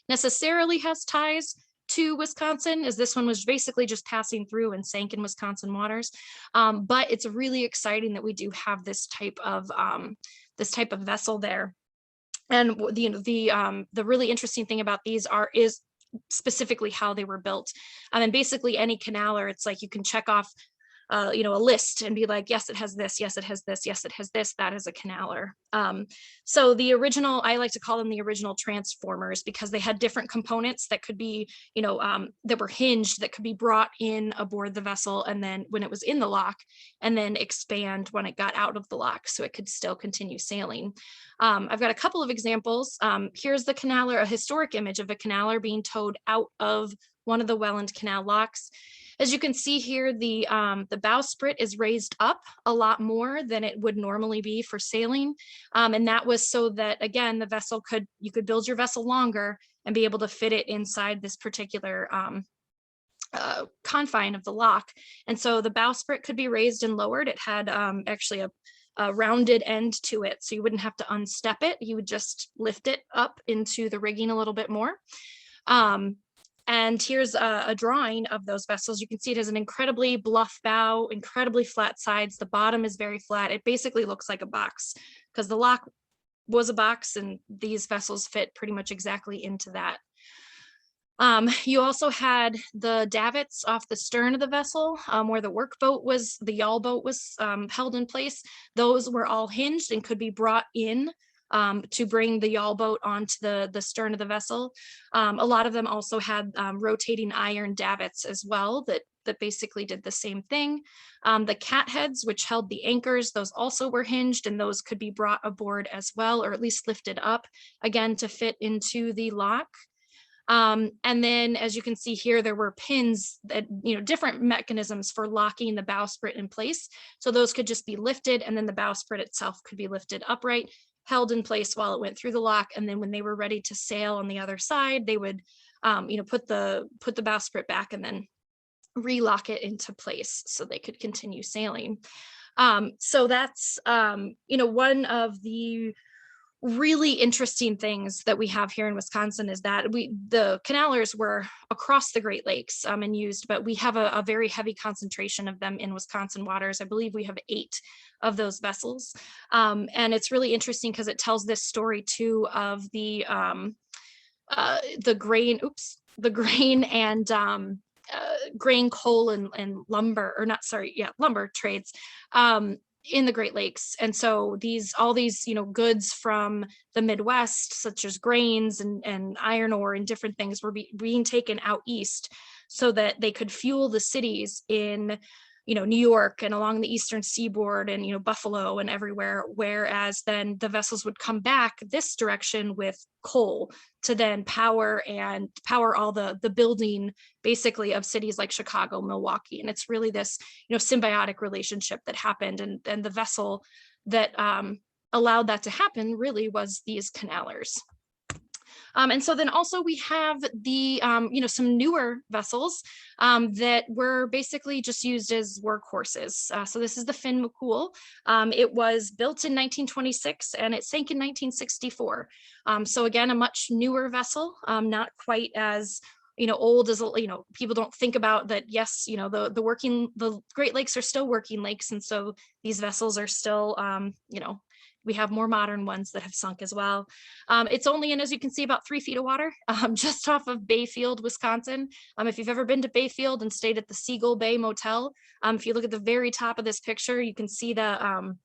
necessarily has ties to Wisconsin, as this one was basically just passing through and sank in Wisconsin waters. But it's really exciting that we do have this type of vessel there. And the really interesting thing about these is specifically how they were built. And basically any canaler, it's like you can check off a list and be like, yes, it has this, yes, it has this, yes, it has this, that is a canaler. So the original, I like to call them the original transformers because they had different components that could be, that were hinged, that could be brought in aboard the vessel, and then when it was in the lock, and then expand when it got out of the lock so it could still continue sailing. I've got a couple of examples. Here's the canaler, a historic image of a canaler being towed out of one of the Welland Canal locks. As you can see here, the bowsprit is raised up a lot more than it would normally be for sailing. And that was so that, again, the vessel you could build your vessel longer and be able to fit it inside this particular confine of the lock. And so the bowsprit could be raised and lowered. It had actually a rounded end to it, so you wouldn't have to unstep it. You would just lift it up into the rigging a little bit more. And here's a drawing of those vessels. You can see it has an incredibly bluff bow, incredibly flat sides. The bottom is very flat. It basically looks like a box because the lock was a box, and these vessels fit pretty much exactly into that. You also had the davits off the stern of the vessel where the workboat was, the yawl boat was held in place. Those were all hinged and could be brought in to bring the yawl boat onto the stern of the vessel. A lot of them also had rotating iron davits as well that basically did the same thing. The catheads, which held the anchors, those also were hinged, and those could be brought aboard as well, or at least lifted up again to fit into the lock. And then, as you can see here, there were pins that, different mechanisms for locking the bowsprit in place. So those could just be lifted, and then the bowsprit itself could be lifted upright, held in place while it went through the lock. And then when they were ready to sail on the other side, they would, put the bowsprit back and then relock it into place so they could continue sailing. So that's, one of the really interesting things that we have here in Wisconsin is that the canalers were across the Great Lakes and used, but we have a very heavy concentration of them in Wisconsin waters. I believe we have 8 of those vessels. And it's really interesting because it tells this story too of the grain and grain, coal, and lumber, or not, sorry, yeah, lumber trades in the Great Lakes. And so all these goods from the Midwest, such as grains and iron ore and different things, were being taken out east so that they could fuel the cities in New York and along the eastern seaboard and Buffalo and everywhere, whereas then the vessels would come back this direction with coal to then power all the building basically of cities like Chicago, Milwaukee. And it's really this symbiotic relationship that happened, and the vessel that allowed that to happen really was these canalers. And so then also we have the, some newer vessels that were basically just used as workhorses. So this is the Finn McCool. It was built in 1926 and it sank in 1964. So again, a much newer vessel, not quite as old as, people don't think about that. Yes, the Great Lakes are still working lakes. And so these vessels are still, we have more modern ones that have sunk as well. It's only in, as you can see, about 3 feet of water, just off of Bayfield, Wisconsin. If you've ever been to Bayfield and stayed at the Seagull Bay Motel, if you look at the very top of this picture, you can see the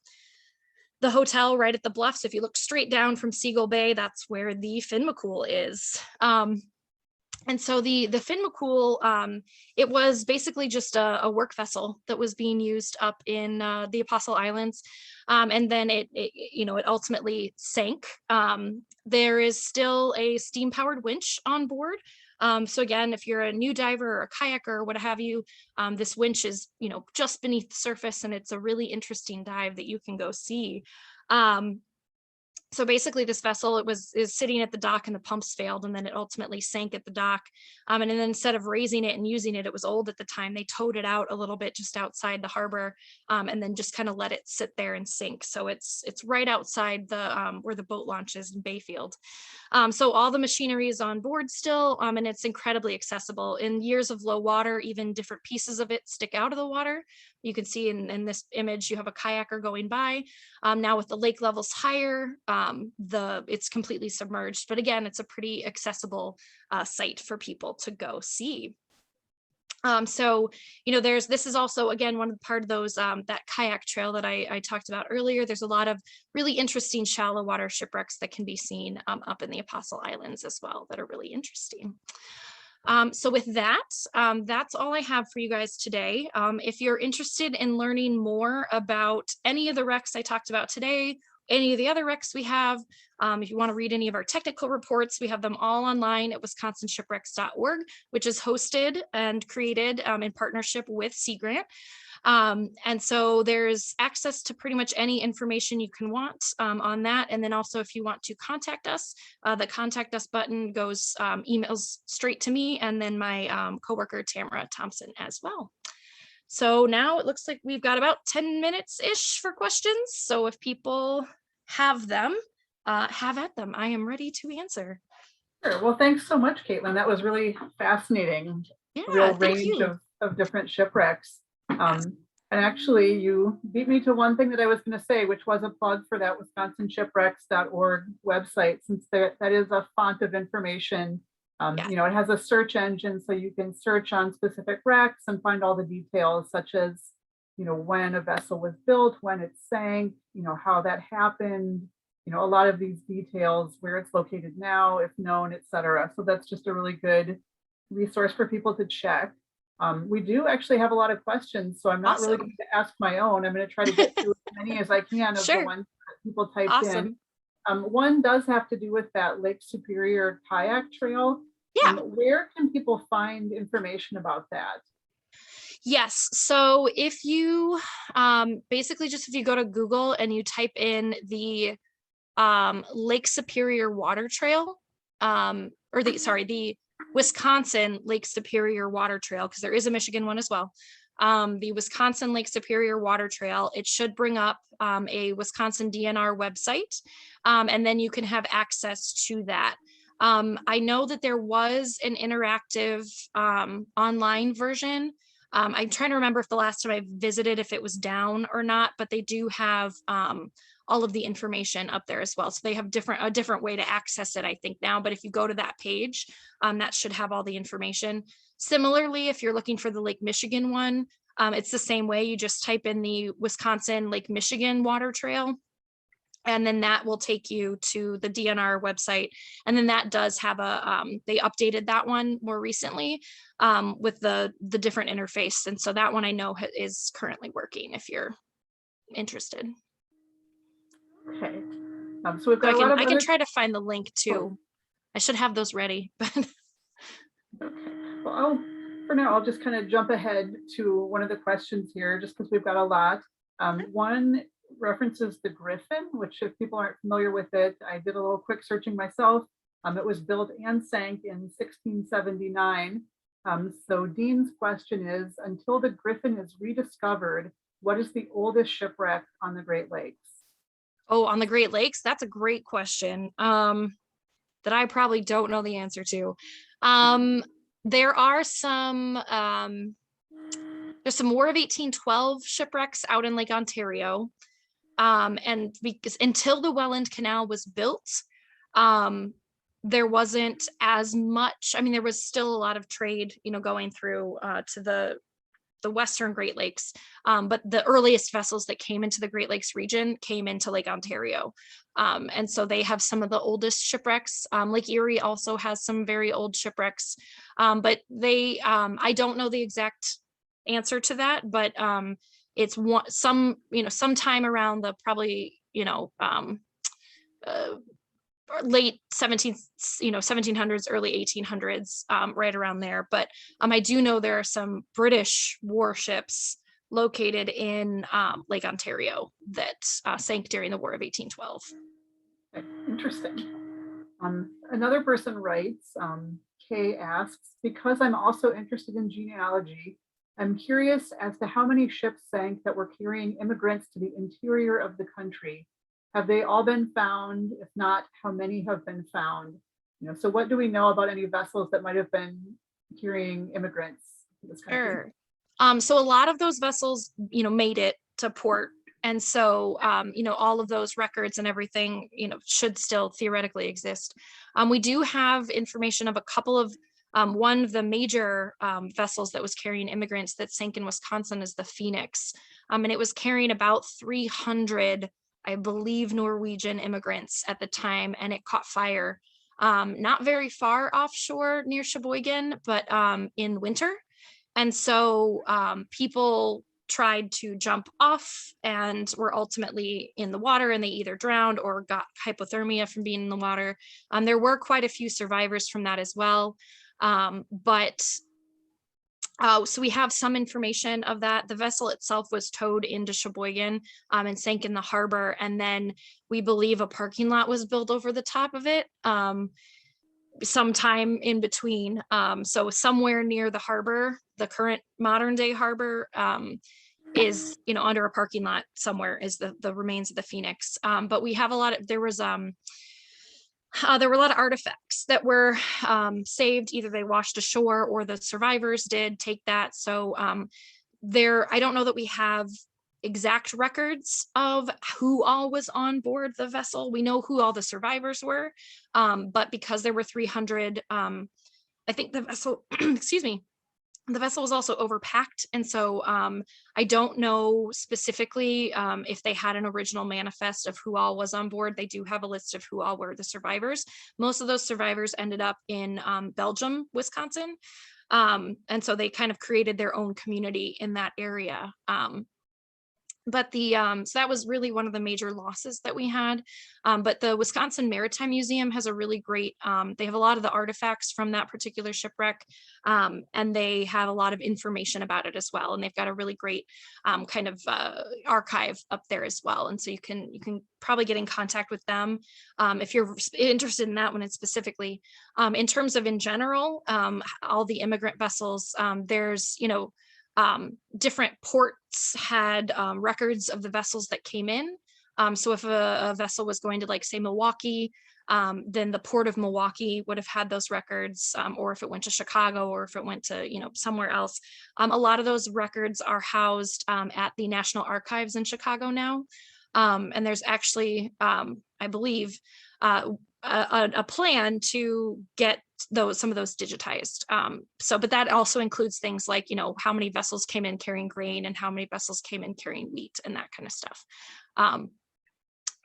hotel right at the bluff. So if you look straight down from Seagull Bay, that's where the Finn McCool is. And so the Finn McCool, it was basically just a work vessel that was being used up in the Apostle Islands. And then it ultimately sank. There is still a steam powered winch on board. So again, if you're a new diver or a kayaker or what have you, this winch is, just beneath the surface, and it's a really interesting dive that you can go see. So basically this vessel, is sitting at the dock and the pumps failed, and then it ultimately sank at the dock. And then instead of raising it and using it, it was old at the time, they towed it out a little bit just outside the harbor, and then just kind of let it sit there and sink. So it's right outside the where the boat launch is in Bayfield. So all the machinery is on board still, and it's incredibly accessible. In years of low water, even different pieces of it stick out of the water. You can see in this image, you have a kayaker going by. Now with the lake levels higher, it's completely submerged. But again, it's a pretty accessible site for people to go see. So, this is also, again, one part of those, that kayak trail that I talked about earlier. There's a lot of really interesting shallow water shipwrecks that can be seen up in the Apostle Islands as well that are really interesting. So with that, that's all I have for you guys today. If you're interested in learning more about any of the wrecks I talked about today, any of the other wrecks we have, if you want to read any of our technical reports, we have them all online at wisconsinshipwrecks.org, which is hosted and created in partnership with Sea Grant. And so there's access to pretty much any information you can want on that. And then also, if you want to contact us, the contact us button goes emails straight to me and then my coworker Tamara Thompson as well. So now it looks like we've got about 10 minutes-ish for questions. So if people have them, have at them. I am ready to answer. Sure. Well, thanks so much, Caitlin. That was really fascinating. Yeah, Real range of different shipwrecks. And actually, you beat me to one thing that I was going to say, which was a plug for that wisconsinshipwrecks.org website, since that is a font of information. It has a search engine, so you can search on specific wrecks and find all the details, such as, when a vessel was built, when it sank, how that happened, a lot of these details, where it's located now, if known, et cetera. So that's just a really good resource for people to check. We do actually have a lot of questions, so I'm not really going to ask my own. I'm going to try to get through as many as I can of the ones that people typed in. One does have to do with that Lake Superior kayak trail. Yeah. Where can people find information about that? Yes. So if you basically if you go to Google and you type in the Lake Superior Water Trail, the Wisconsin Lake Superior Water Trail, because there is a Michigan one as well. The Wisconsin Lake Superior Water Trail, it should bring up a Wisconsin DNR website, and then you can have access to that. I know that there was an interactive online version. I'm trying to remember if the last time I visited, if it was down or not, but they do have all of the information up there as well. So they have a different way to access it, I think now, but if you go to that page, that should have all the information. Similarly, if you're looking for the Lake Michigan one, it's the same way. You just type in the Wisconsin Lake Michigan Water Trail, and then that will take you to the DNR website. And then that does have they updated that one more recently with the different interface. And so that one I know is currently working if you're interested. Okay. So we've got I can try to find the link too. Oh. I should have those ready. But okay. Well, for now, I'll just kind of jump ahead to one of the questions here, just because we've got a lot. One references the Griffin, which, if people aren't familiar with it, I did a little quick searching myself. It was built and sank in 1679. So Dean's question is, until the Griffin is rediscovered, what is the oldest shipwreck on the Great Lakes? Oh, on the Great Lakes? That's a great question that I probably don't know the answer to. There are some, there's some War of 1812 shipwrecks out in Lake Ontario. And because until the Welland Canal was built, there wasn't as much, there was still a lot of trade, going through to the Western Great Lakes. But the earliest vessels that came into the Great Lakes region came into Lake Ontario. And so they have some of the oldest shipwrecks. Lake Erie also has some very old shipwrecks. But they, I don't know the exact answer to that, but it's sometime around the probably, late 1700s, early 1800s, right around there. But I do know there are some British warships located in Lake Ontario that sank during the War of 1812. Okay, interesting. Another person writes, Kay asks, because I'm also interested in genealogy, I'm curious as to how many ships sank that were carrying immigrants to the interior of the country. Have they all been found? If not, how many have been found? So what do we know about any vessels that might have been carrying immigrants to this country? Sure. So a lot of those vessels, made it to port. And so, all of those records and everything, should still theoretically exist. We do have information of a couple of One of the major vessels that was carrying immigrants that sank in Wisconsin is the Phoenix. And it was carrying about 300, I believe, Norwegian immigrants at the time, and it caught fire not very far offshore near Sheboygan, but in winter. And so people tried to jump off and were ultimately in the water, and they either drowned or got hypothermia from being in the water. There were quite a few survivors from that as well. So we have some information of that. The vessel itself was towed into Sheboygan and sank in the harbor. And then we believe a parking lot was built over the top of it sometime in between. So somewhere near the harbor, the current modern day harbor is, under a parking lot somewhere is the remains of the Phoenix. But we have there were a lot of artifacts that were saved. Either they washed ashore or the survivors did take that. So I don't know that we have exact records of who all was on board the vessel. We know who all the survivors were, but because there were 300, I think the vessel, excuse me, the vessel was also overpacked. And so I don't know specifically if they had an original manifest of who all was on board. They do have a list of who all were the survivors. Most of those survivors ended up in Belgium, Wisconsin. And so they kind of created their own community in that area. But so that was really one of the major losses that we had. But the Wisconsin Maritime Museum has a really great, they have a lot of the artifacts from that particular shipwreck, and they have a lot of information about it as well. And they've got a really great kind of archive up there as well. And so you can probably get in contact with them if you're interested in that one specifically. In terms of in general, all the immigrant vessels, there's, different ports had records of the vessels that came in. So if a vessel was going to, like, say, Milwaukee, then the port of Milwaukee would have had those records, or if it went to Chicago, or if it went to, somewhere else. A lot of those records are housed at the National Archives in Chicago now. And there's actually, I believe, a plan to get some of those digitized. But that also includes things like, how many vessels came in carrying grain and how many vessels came in carrying wheat and that kind of stuff.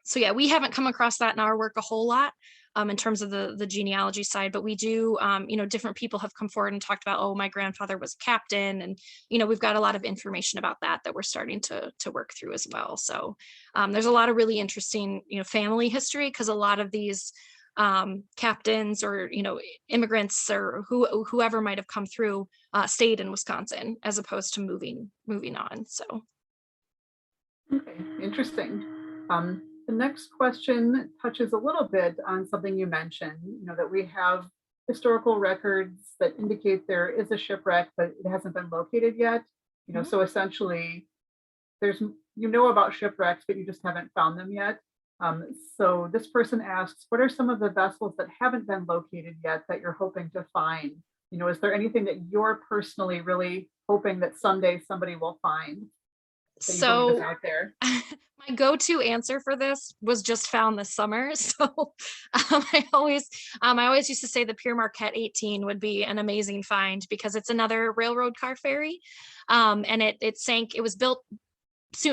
So yeah, we haven't come across that in our work a whole lot in terms of the genealogy side, but we do, different people have come forward and talked about, oh, my grandfather was a captain. And, we've got a lot of information about that we're starting to work through as well. So there's a lot of really interesting, family history, because a lot of these captains or, immigrants or whoever might have come through stayed in Wisconsin as opposed to moving on. So. Okay, interesting. The next question touches a little bit on something you mentioned, that we have historical records that indicate there is a shipwreck, but it hasn't been located yet. So essentially there's, about shipwrecks, but you just haven't found them yet. So this person asks, what are some of the vessels that haven't been located yet that you're hoping to find? Is there anything that you're personally really hoping that someday somebody will find? So out there? My go-to answer for this was just found this summer. So I always used to say the Pere Marquette 18 would be an amazing find, because it's another railroad car ferry. And it sank. It was built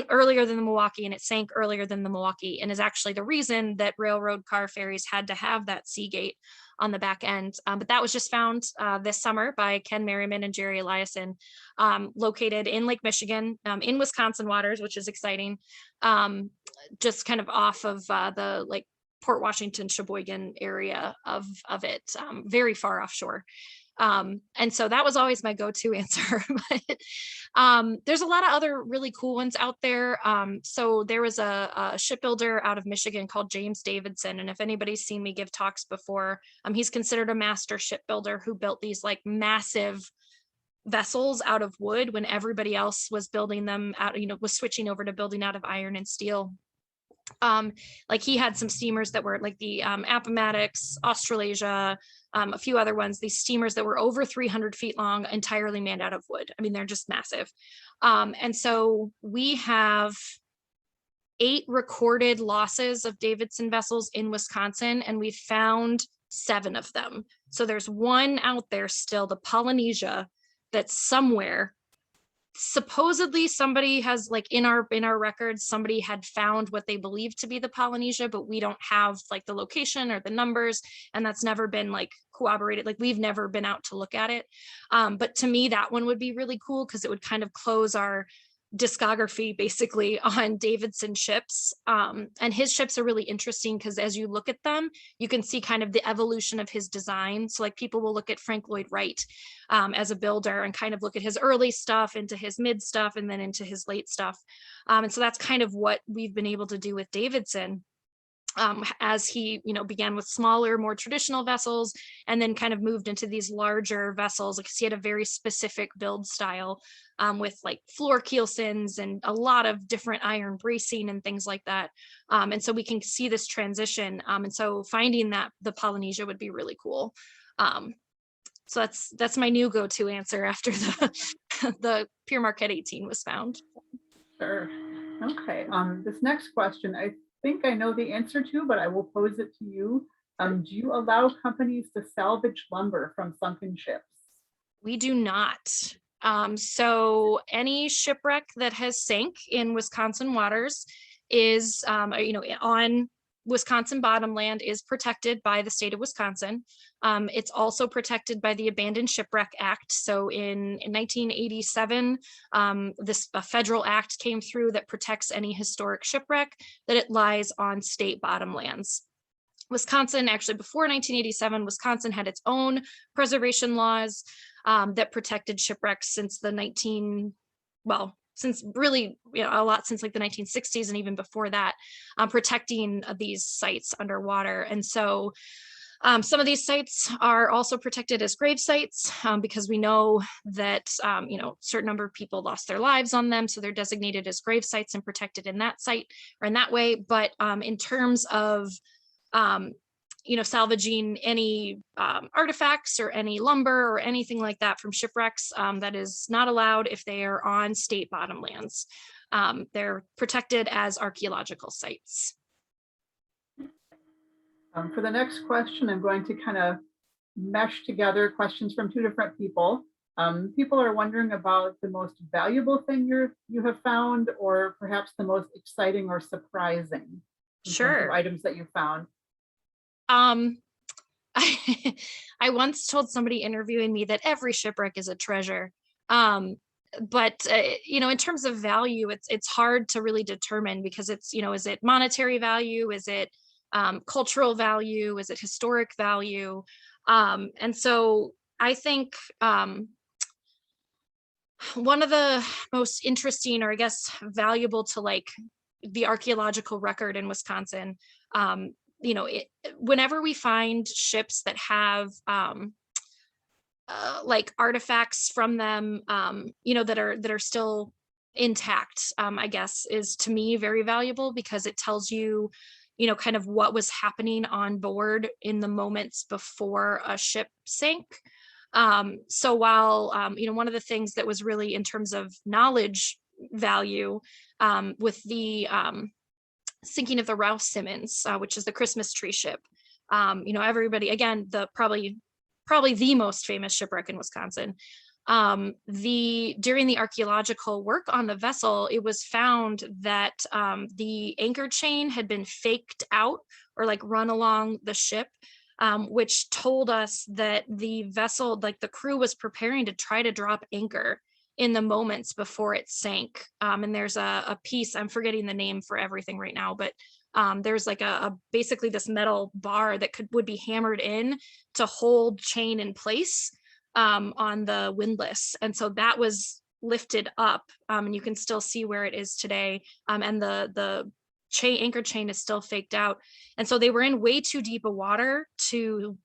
earlier than the Milwaukee, and it sank earlier than the Milwaukee, and is actually the reason that railroad car ferries had to have that sea gate on the back end. But that was just found this summer by Ken Merriman and Jerry Eliason, located in Lake Michigan, in Wisconsin waters, which is exciting. Just kind of off of the Port Washington, Sheboygan area of it, very far offshore. And so that was always my go-to answer. But there's a lot of other really cool ones out there. So there was a shipbuilder out of Michigan called James Davidson. And if anybody's seen me give talks before, he's considered a master shipbuilder who built these massive vessels out of wood when everybody else was building them out, was switching over to building out of iron and steel. He had some steamers that were like the Appomattox, Australasia, a few other ones, these steamers that were over 300 feet long, entirely made out of wood. They're just massive. And so we have 8 recorded losses of Davidson vessels in Wisconsin, and we found 7 of them. So there's one out there still, the Polynesia, that's somewhere. Supposedly somebody has, like, in our records, somebody had found what they believe to be the Polynesia, but we don't have like the location or the numbers, and that's never been like corroborated. Like, we've never been out to look at it. But to me, that one would be really cool because it would kind of close our discography basically on Davidson ships. And his ships are really interesting because as you look at them, you can see kind of the evolution of his design. So like, people will look at Frank Lloyd Wright as a builder and kind of look at his early stuff into his mid stuff and then into his late stuff. And so that's kind of what we've been able to do with Davidson. As he, began with smaller, more traditional vessels, and then kind of moved into these larger vessels. Like, he had a very specific build style with like floor keelsons and a lot of different iron bracing and things like that. And so we can see this transition. And so finding that the Polynesia would be really cool. So that's my new go-to answer after the Pier Marquette 18 was found. Sure. Okay. This next question, I think I know the answer to, but I will pose it to you. Do you allow companies to salvage lumber from sunken ships? We do not. So any shipwreck that has sank in Wisconsin waters is, on Wisconsin bottomland, is protected by the state of Wisconsin. It's also protected by the Abandoned Shipwreck Act. So in 1987, a federal act came through that protects any historic shipwreck that it lies on state bottomlands. Wisconsin, actually before 1987, Wisconsin had its own preservation laws that protected shipwrecks since since really, a lot since like the 1960s and even before that, protecting these sites underwater. And so some of these sites are also protected as grave sites because we know that, certain number of people lost their lives on them. So they're designated as grave sites and protected in that site or in that way. But in terms of salvaging any artifacts or any lumber or anything like that from shipwrecks, that is not allowed if they are on state bottomlands. They're protected as archaeological sites. For the next question, I'm going to kind of mesh together questions from two different people. People are wondering about the most valuable thing you have found, or perhaps the most exciting or surprising items that you found. I once told somebody interviewing me that every shipwreck is a treasure. But in terms of value, it's hard to really determine because it's, is it monetary value? Is it cultural value? Is it historic value? And so I think one of the most interesting, or I guess valuable to like the archaeological record in Wisconsin, whenever we find ships that have like artifacts from them, that are still intact, I guess, is to me very valuable because it tells you, kind of what was happening on board in the moments before a ship sank. So while, one of the things that was really in terms of knowledge value with the sinking of the Ralph Simmons, which is the Christmas tree ship. Everybody, again, probably the most famous shipwreck in Wisconsin. During the archaeological work on the vessel, it was found that the anchor chain had been faked out or like run along the ship, which told us that the vessel, like the crew, was preparing to try to drop anchor in the moments before it sank. And there's a piece, I'm forgetting the name for everything right now, but there's like basically this metal bar that would be hammered in to hold chain in place on the windlass. And so that was lifted up, and you can still see where it is today. And the anchor chain is still faked out. And so they were in way too deep a water to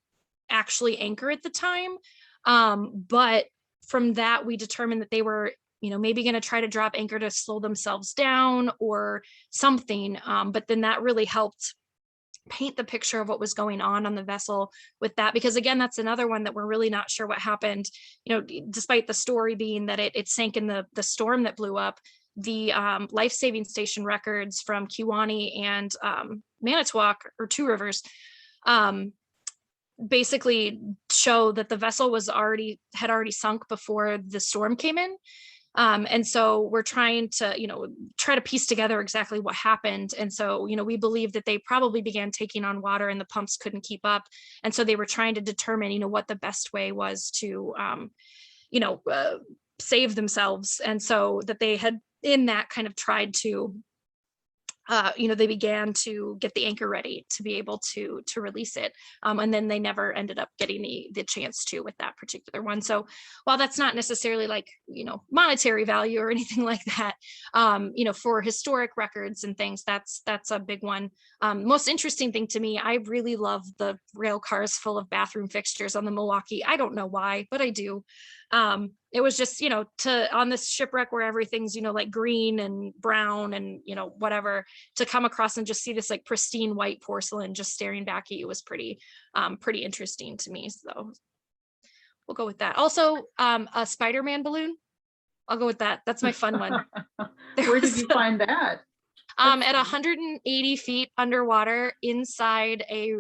actually anchor at the time. But from that, we determined that they were, maybe going to try to drop anchor to slow themselves down or something. But then that really helped paint the picture of what was going on the vessel with that, because again, that's another one that we're really not sure what happened, despite the story being that it sank in the storm that blew up. The life-saving station records from Kewaunee and Manitowoc, or Two Rivers, basically show that the vessel had already sunk before the storm came in. And so we're trying to, try to piece together exactly what happened. And so, we believe that they probably began taking on water and the pumps couldn't keep up. And so they were trying to determine, what the best way was to, save themselves. And so that they had in that kind of tried to, they began to get the anchor ready to be able to release it. And then they never ended up getting the chance to with that particular one. So while that's not necessarily like, monetary value or anything like that, for historic records and things, that's a big one. Most interesting thing to me, I really love the rail cars full of bathroom fixtures on the Milwaukee. I don't know why, but I do. It was just, on this shipwreck where everything's, like green and brown and, whatever, to come across and just see this like pristine white porcelain just staring back at you was pretty interesting to me. So we'll go with that. Also, a Spider-Man balloon. I'll go with that. That's my fun one. Where did you find that? At 180 feet underwater inside a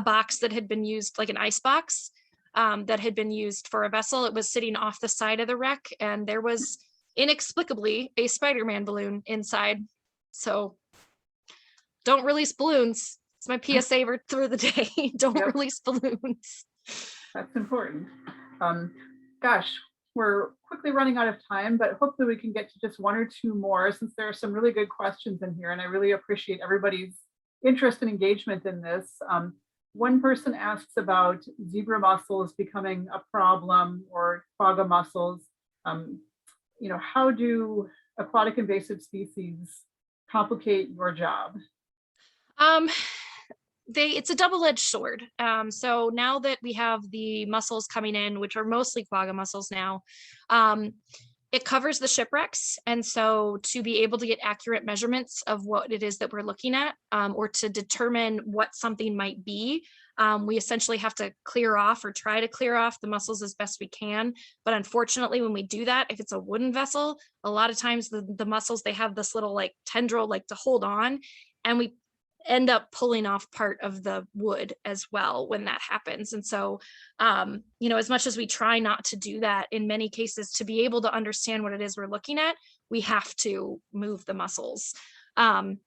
box that had been used, like an ice box. That had been used for a vessel. It was sitting off the side of the wreck, and there was inexplicably a Spider-Man balloon inside. So don't release balloons. It's my PSA for the day. Don't release balloons. That's important. Gosh, we're quickly running out of time, but hopefully we can get to just one or two more, since there are some really good questions in here, and I really appreciate everybody's interest and engagement in this. One person asks about zebra mussels becoming a problem, or quagga mussels. How do aquatic invasive species complicate your job? It's a double-edged sword. So now that we have the mussels coming in, which are mostly quagga mussels now, it covers the shipwrecks. And so to be able to get accurate measurements of what it is that we're looking at, or to determine what something might be, we essentially have to clear off or try to clear off the mussels as best we can. But unfortunately, when we do that, if it's a wooden vessel, a lot of times the mussels, they have this little like tendril like to hold on, and we end up pulling off part of the wood as well when that happens. And so, as much as we try not to do that, in many cases, to be able to understand what it is we're looking at, we have to move the mussels. And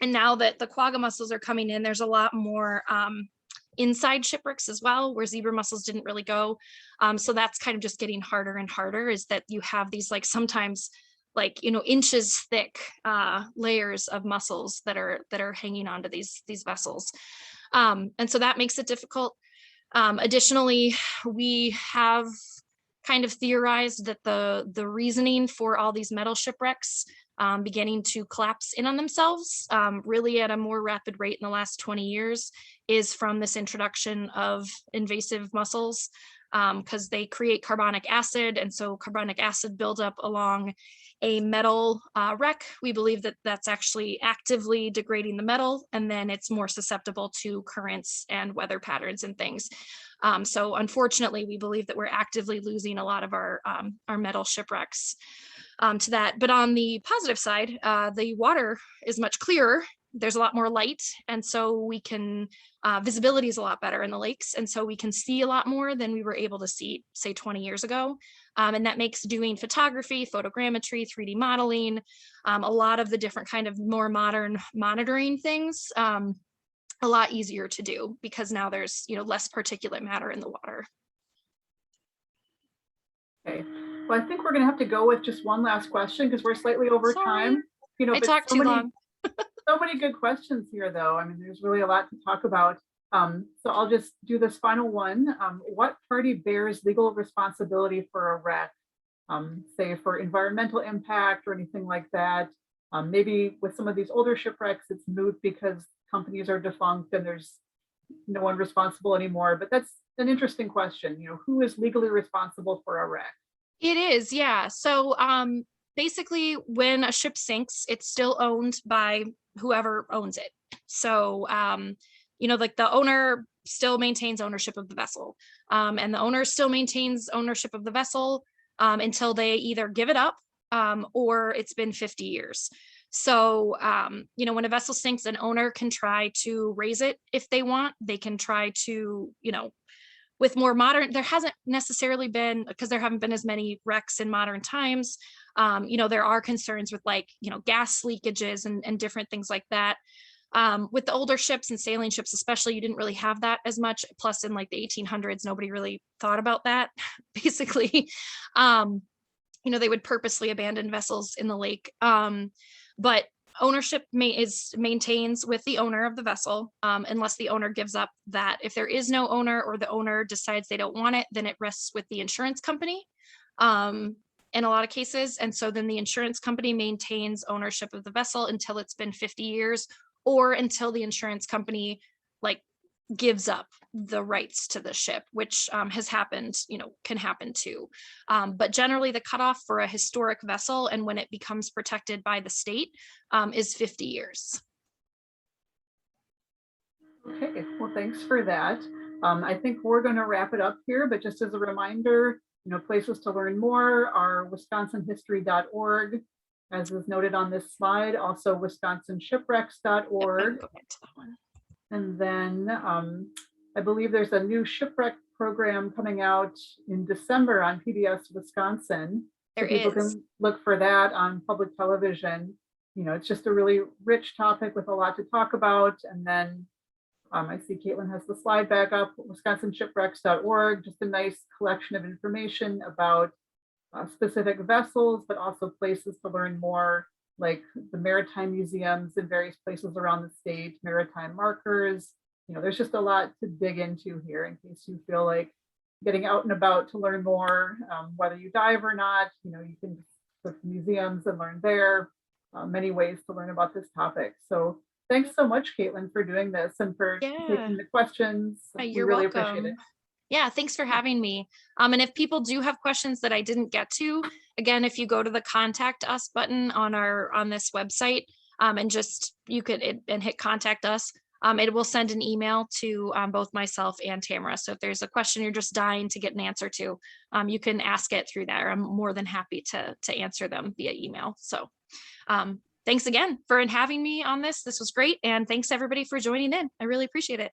now that the quagga mussels are coming in, there's a lot more inside shipwrecks as well, where zebra mussels didn't really go. So that's kind of just getting harder and harder, is that you have these like sometimes inches thick layers of mussels that are hanging onto these vessels. And so that makes it difficult. Additionally, we have kind of theorized that the reasoning for all these metal shipwrecks beginning to collapse in on themselves really at a more rapid rate in the last 20 years is from this introduction of invasive mussels, because they create carbonic acid. And so carbonic acid buildup along a metal wreck, we believe that that's actually actively degrading the metal, and then it's more susceptible to currents and weather patterns and things. So unfortunately, we believe that we're actively losing a lot of our metal shipwrecks to that. But on the positive side, the water is much clearer. There's a lot more light, and so we can visibility is a lot better in the lakes, and so we can see a lot more than we were able to see, say, 20 years ago. And that makes doing photography, photogrammetry, 3D modeling, a lot of the different kind of more modern monitoring things a lot easier to do, because now there's less particulate matter in the water. Okay, well, I think we're going to have to go with just one last question, because we're slightly over time. I talked too long. So many good questions here, though. I mean, there's really a lot to talk about. So I'll just do this final one. What party bears legal responsibility for a wreck, say for environmental impact or anything like that? Maybe with some of these older shipwrecks, it's moot because companies are defunct and there's no one responsible anymore. But that's an interesting question. Who is legally responsible for a wreck? It is, yeah. So basically, when a ship sinks, it's still owned by whoever owns it. So like the owner still maintains ownership of the vessel, and the owner still maintains ownership of the vessel until they either give it up or it's been 50 years. So, you know, when a vessel sinks, an owner can try to raise it if they want. They can try to, you know, with more modern, there hasn't necessarily been, because there haven't been as many wrecks in modern times. You know, there are concerns with like, you know, gas leakages and different things like that. With the older ships and sailing ships, especially, you didn't really have that as much. Plus, in like the 1800s, nobody really thought about that, basically. Um, you know, they would purposely abandon vessels in the lake. But ownership maintains with the owner of the vessel, unless the owner gives up that. If there is no owner or the owner decides they don't want it, then it rests with the insurance company. In a lot of cases. And so then the insurance company maintains ownership of the vessel until it's been 50 years or until the insurance company like gives up the rights to the ship, which has happened, you know, can happen too. But generally the cutoff for a historic vessel and when it becomes protected by the state is 50 years. Okay, well, thanks for that. I think we're going to wrap it up here, but just as a reminder, you know, places to learn more are wisconsinhistory.org, as is noted on this slide, also wisconsinshipwrecks.org. Go back to that one. And then I believe there's a new shipwreck program coming out in December on PBS Wisconsin. There so people is. can look for that on public television. You know, it's just a really rich topic with a lot to talk about. And then I see Caitlin has the slide back up, wisconsinshipwrecks.org, just a nice collection of information about specific vessels, but also places to learn more, like the maritime museums in various places around the state, maritime markers. You know, there's just a lot to dig into here in case you feel like getting out and about to learn more, whether you dive or not. You know, you can go to museums and learn there. Many ways to learn about this topic. So thanks so much, Caitlin, for doing this and for taking the questions. You're really welcome. appreciate it. Yeah, thanks for having me. And if people do have questions that I didn't get to, again, if you go to the contact us button on this website, and just you could and hit contact us, it will send an email to both myself and Tamara. So if there's a question you're just dying to get an answer to, you can ask it through there. I'm more than happy to answer them via email. So thanks again for having me on this. This was great. And thanks everybody for joining in. I really appreciate it.